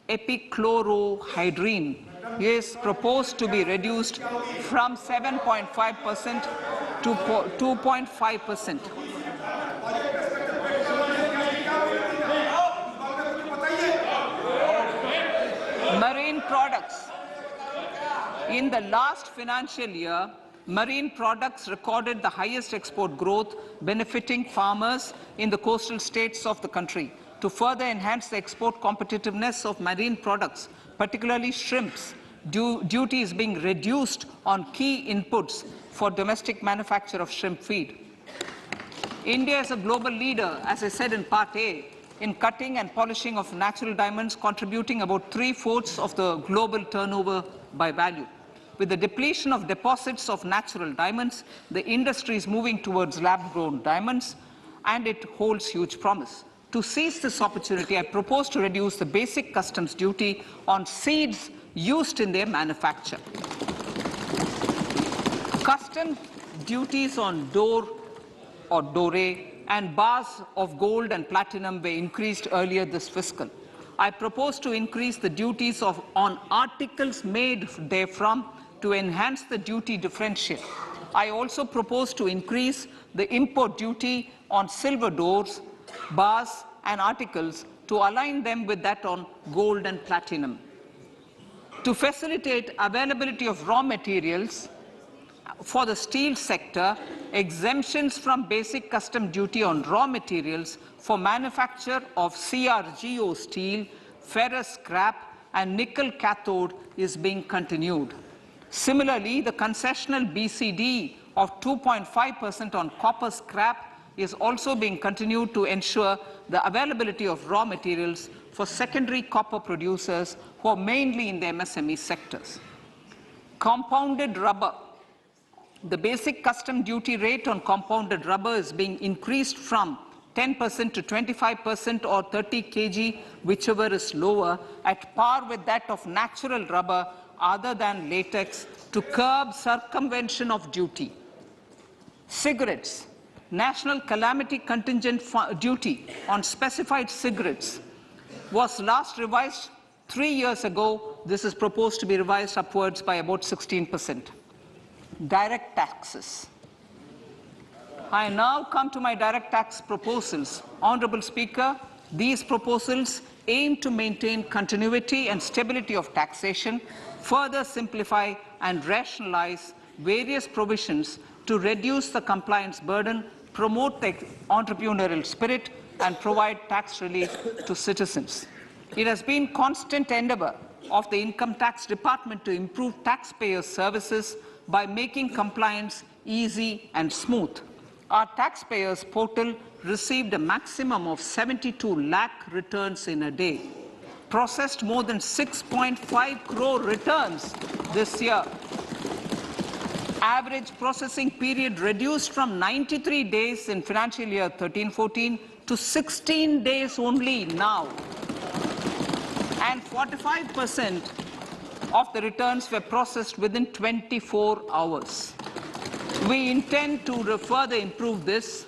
epichlorohydrin is proposed to be reduced from 7.5% to 2.5%. Marine products. In the last financial year, marine products recorded the highest export growth, benefiting farmers in the coastal states of the country. To further enhance the export competitiveness of marine products, particularly shrimps, duty is being reduced on key inputs for domestic manufacture of shrimp feed. India is a global leader, as I said in Part A, in cutting and polishing of natural diamonds, contributing about 3/4 of the global turnover by value. With the depletion of deposits of natural diamonds, the industry is moving towards lab-grown diamonds, and it holds huge promise. To seize this opportunity, I propose to reduce the basic customs duty on seeds used in their manufacture. Customs duties on doré and bars of gold and platinum were increased earlier this fiscal. I propose to increase the duties on articles made therefrom to enhance the duty differential. I also propose to increase the import duty on silver doors, bars and articles to align them with that on gold and platinum. To facilitate availability of raw materials for the steel sector, exemptions from basic custom duty on raw materials for manufacture of CRGO steel, ferrous scrap and nickel cathode is being continued. Similarly, the concessional BCD of 2.5% on copper scrap is also being continued to ensure the availability of raw materials for secondary copper producers who are mainly in the MSME sectors. Compounded rubber. The basic custom duty rate on compounded rubber is being increased from 10% to 25% or 30 kg, whichever is lower, at par with that of natural rubber other than latex, to curb circumvention of duty. Cigarettes. National calamity contingent duty on specified cigarettes was last revised 3 years ago. This is proposed to be revised upwards by about 16%. Direct taxes. I now come to my direct tax proposals. Honourable Speaker, these proposals aim to maintain continuity and stability of taxation, further simplify and rationalize various provisions to reduce the compliance burden, promote the entrepreneurial spirit and provide tax relief to citizens. It has been constant endeavour of the Income Tax Department to improve taxpayers' services by making compliance easy and smooth. Our taxpayers portal received a maximum of 72 lakh returns in a day, processed more than 6.5 crore returns this year. Average processing period reduced from 93 days in financial year 13-14 to 16 days only now. And 45% of the returns were processed within 24 hours. We intend to further improve this,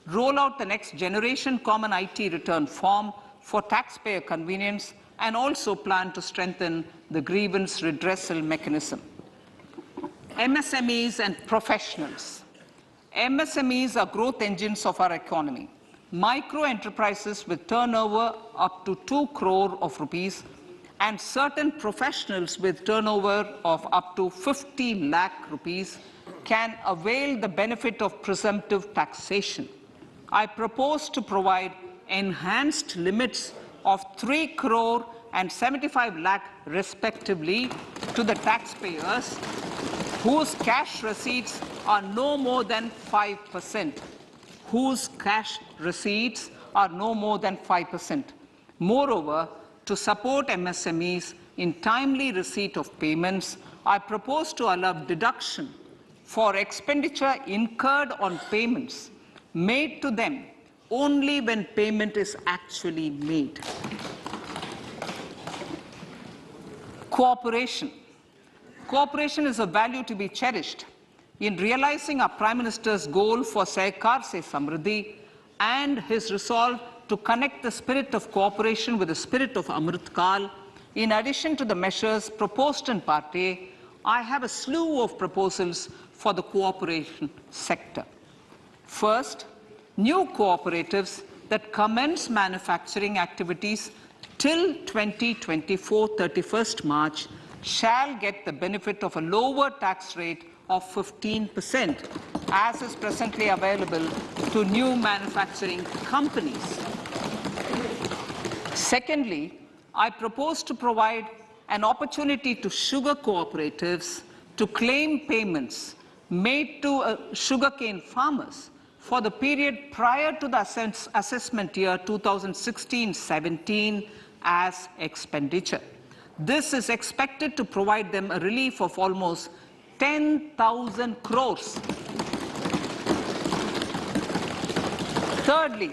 roll out the next generation common IT return form for taxpayer convenience, and also plan to strengthen the grievance redressal mechanism. MSMEs and professionals. MSMEs are growth engines of our economy. Micro enterprises with turnover up to 2 crore of rupees and certain professionals with turnover of up to 50 lakh rupees can avail the benefit of presumptive taxation. I propose to provide enhanced limits of 3 crore and 75 lakh respectively to the taxpayers whose cash receipts are no more than 5%. Whose cash receipts are no more than 5%. Moreover, to support MSMEs in timely receipt of payments, I propose to allow deduction for expenditure incurred on payments made to them only when payment is actually made. Cooperation. Cooperation is a value to be cherished. In realizing our Prime Minister's goal for Sehkar Se Samriddhi and his resolve to connect the spirit of cooperation with the spirit of Amrit Kal, in addition to the measures proposed in Part A, I have a slew of proposals for the cooperation sector. First, new cooperatives that commence manufacturing activities till 2024, 31st March, shall get the benefit of a lower tax rate of 15%, as is presently available to new manufacturing companies. Secondly, I propose to provide an opportunity to sugar cooperatives to claim payments made to sugarcane farmers for the period prior to the assessment year 2016-17 as expenditure. This is expected to provide them a relief of almost 10,000 crores. Thirdly,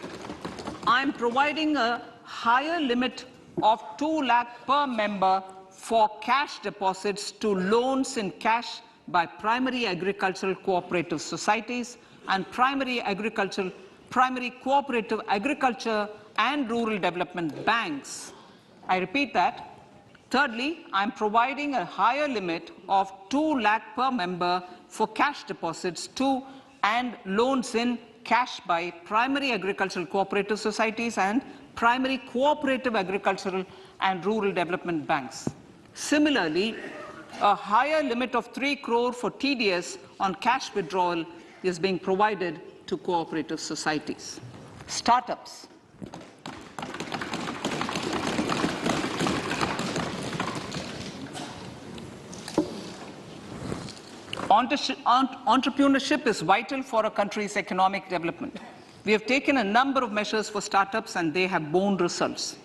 I am providing a higher limit of 2 lakh per member for cash deposits to loans in cash by primary agricultural cooperative societies and primary cooperative agriculture and rural development banks. I repeat that. Thirdly, I am providing a higher limit of 2 lakh per member for cash deposits to and loans in cash by primary agricultural cooperative societies and primary cooperative agricultural and rural development banks. Similarly, a higher limit of 3 crore for TDS on cash withdrawal is being provided to cooperative societies. Startups. Entrepreneurship is vital for a country's economic development. We have taken a number of measures for startups and they have borne results.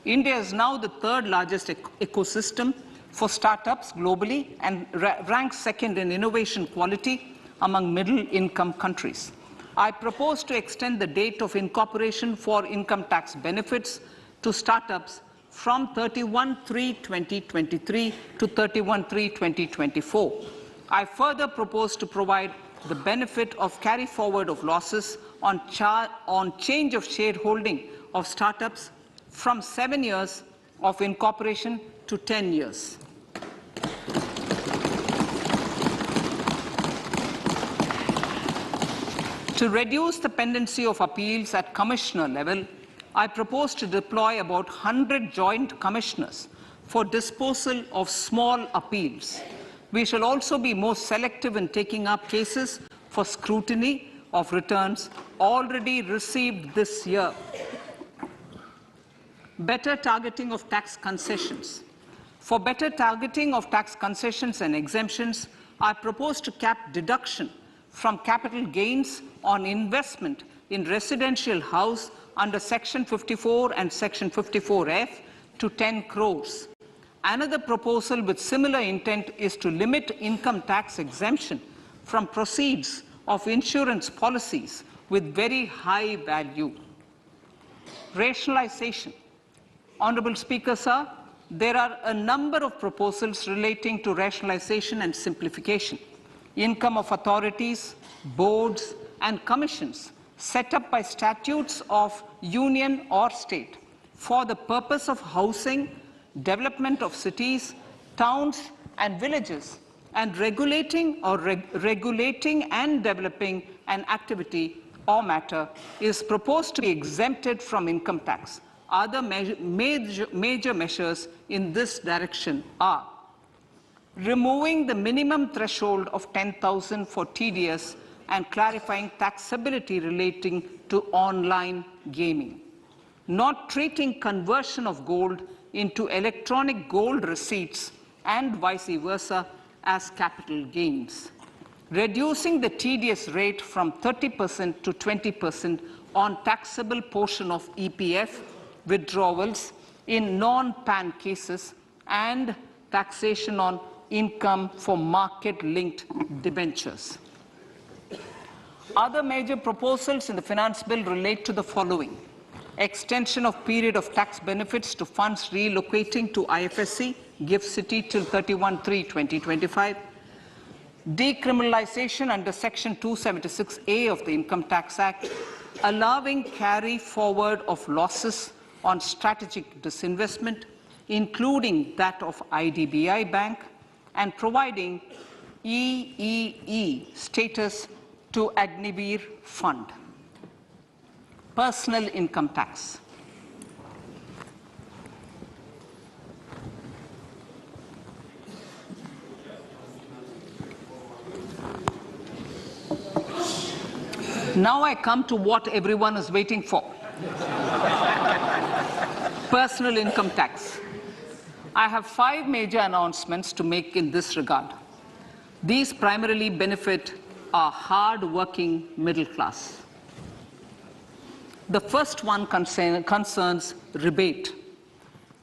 India is now the third largest ecosystem for startups globally and ranks second in innovation quality among middle-income countries. I propose to extend the date of incorporation for income tax benefits to startups from 31/3/2023 to 31/3/2024. I further propose to provide the benefit of carry forward of losses on change of shareholding of startups from 7 years of incorporation to 10 years. To reduce the pendency of appeals at commissioner level, I propose to deploy about 100 joint commissioners for disposal of small appeals. We shall also be more selective in taking up cases for scrutiny of returns already received this year. Better targeting of tax concessions. For better targeting of tax concessions and exemptions, I propose to cap deduction from capital gains on investment in residential house under Section 54 and Section 54F to 10 crores. Another proposal with similar intent is to limit income tax exemption from proceeds of insurance policies with very high value. Rationalization. Honourable Speaker, sir, there are a number of proposals relating to rationalization and simplification. Income of authorities, boards, and commissions set up by statutes of union or state for the purpose of housing, development of cities, towns, and villages, and regulating and developing an activity or matter is proposed to be exempted from income tax. Other major measures in this direction are removing the minimum threshold of 10,000 for TDS and clarifying taxability relating to online gaming, not treating conversion of gold into electronic gold receipts and vice versa as capital gains, reducing the TDS rate from 30% to 20% on taxable portion of EPF withdrawals in non-PAN cases, and taxation on income for market-linked debentures. Other major proposals in the finance bill relate to the following: extension of period of tax benefits to funds relocating to IFSC, GIFT City till 31/3/2025, decriminalization under Section 276A of the Income Tax Act, allowing carry forward of losses on strategic disinvestment, including that of IDBI Bank, and providing EEE status to Agniveer Fund. Personal income tax. Now I come to what everyone is waiting for. Personal income tax. I have 5 major announcements to make in this regard. These primarily benefit our hard-working middle class. The first one concerns rebate.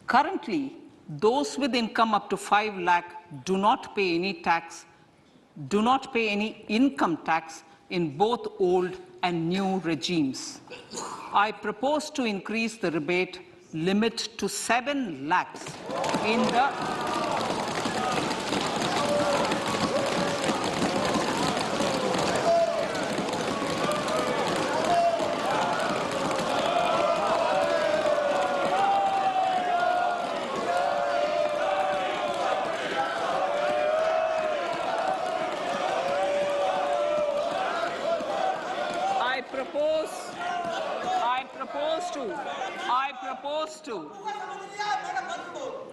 Currently, those with income up to 5 lakh do not pay any income tax in both old and new regimes. I propose to increase the rebate limit to 7 lakhs in the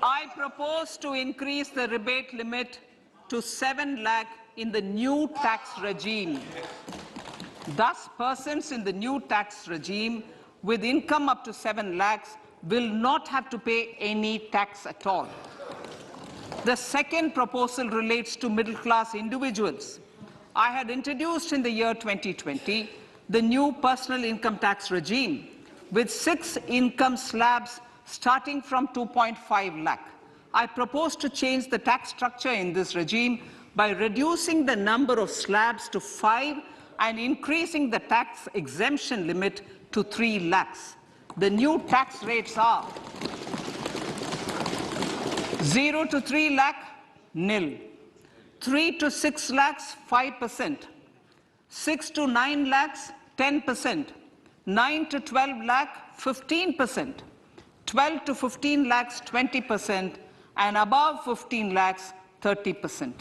I propose to increase the rebate limit to 7 lakh in the new tax regime. Thus, persons in the new tax regime with income up to 7 lakhs will not have to pay any tax at all. The second proposal relates to middle-class individuals. I had introduced in the year 2020 the new personal income tax regime with 6 income slabs starting from 2.5 lakh. I propose to change the tax structure in this regime by reducing the number of slabs to 5 and increasing the tax exemption limit to 3 lakhs. The new tax rates are 0 to 3 lakh, nil. 3 to 6 lakhs, 5%. 6 to 9 lakhs, 10%. 9 to 12 lakh, 15%. 12 to 15 lakhs, 20%. And above 15 lakhs, 30%.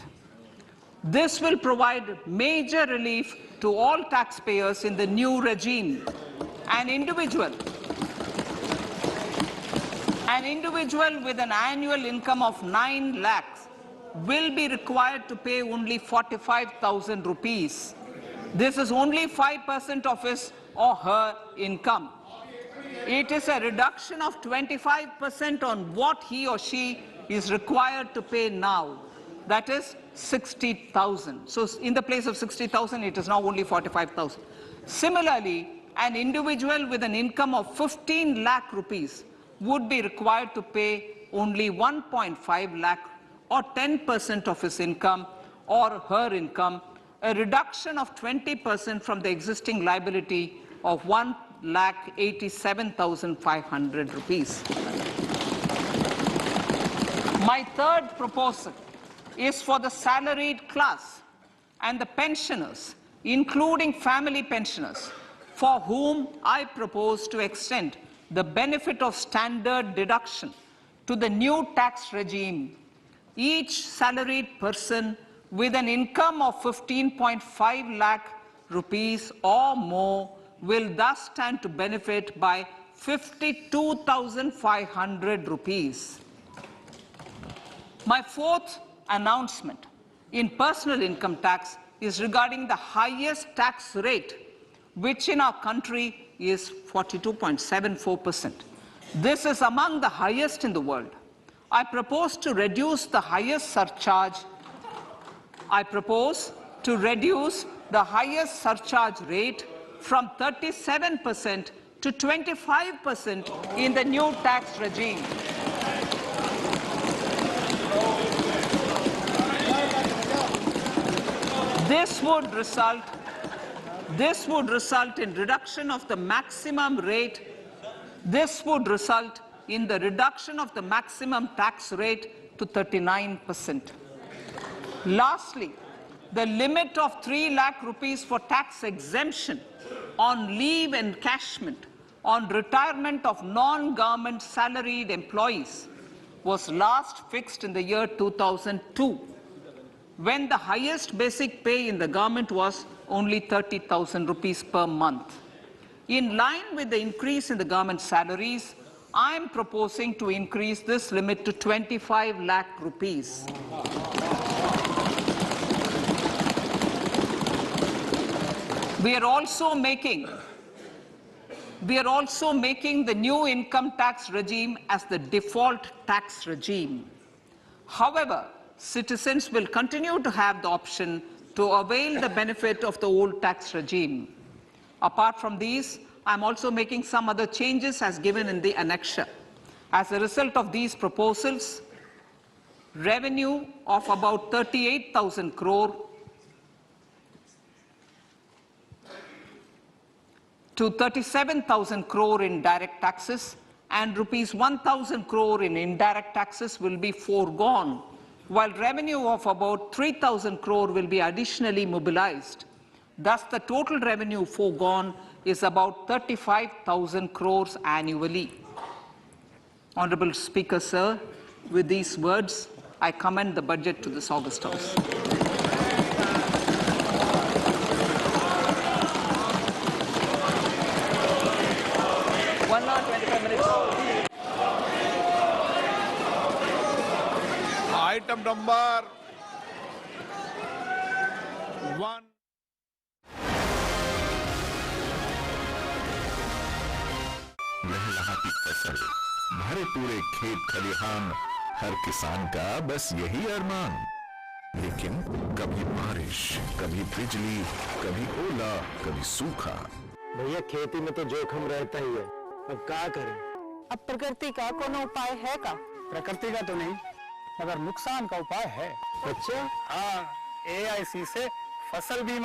This will provide major relief to all taxpayers in the new regime. An individual with an annual income of 9 lakhs will be required to pay only 45,000 rupees. This is only 5% of his or her income. It is a reduction of 25% on what he or she is required to pay now. That is 60,000. So in the place of 60,000, it is now only 45,000. Similarly, an individual with an income of 15 lakh rupees would be required to pay only 1.5 lakh or 10% of his income or her income, a reduction of 20% from the existing liability of 1,87,500 rupees. My third proposal is for the salaried class and the pensioners, including family pensioners, for whom I propose to extend the benefit of standard deduction to the new tax regime. Each salaried person with an income of 15.5 lakh rupees or more will thus stand to benefit by 52,500 rupees. My fourth announcement in personal income tax is regarding the highest tax rate, which in our country is 42.74%. This is among the highest in the world. I propose to reduce the highest surcharge. Rate from 37% to 25% in the new tax regime. This would result in reduction of the maximum rate. This would result in the reduction of the maximum tax rate to 39%. Lastly, the limit of 3 lakh rupees for tax exemption on leave encashment on retirement of non-government salaried employees was last fixed in the year 2002, when the highest basic pay in the government was only 30,000 rupees per month. In line with the increase in the government salaries, I am proposing to increase this limit to 25 lakh rupees. We are also making the new income tax regime as the default tax regime. However, citizens will continue to have the option to avail the benefit of the old tax regime. Apart from these, I'm also making some other changes as given in the annexure. As a result of these proposals, revenue of about 38,000 crore to 37,000 crore in direct taxes and rupees 1,000 crore in indirect taxes will be foregone, while revenue of about 3,000 crore will be additionally mobilized. Thus, the total revenue foregone is about 35,000 crores annually. Honorable Speaker, sir, with these words, I commend the budget to this August House. Item number 1. लहलहाती फसल, भरे पूरे खेत खलिहान, हर किसान का बस यही अरमान। लेकिन कभी बारिश, कभी बिजली, कभी ओला, कभी सूखा। भैया खेती में तो जोखिम रहता ही है, अब क्या करें? अब प्रकृति का कोनो उपाय है का? प्रकृति का तो नहीं, मगर नुकसान का उपाय है। अच्छा, हाँ, AIC से फसल बीमा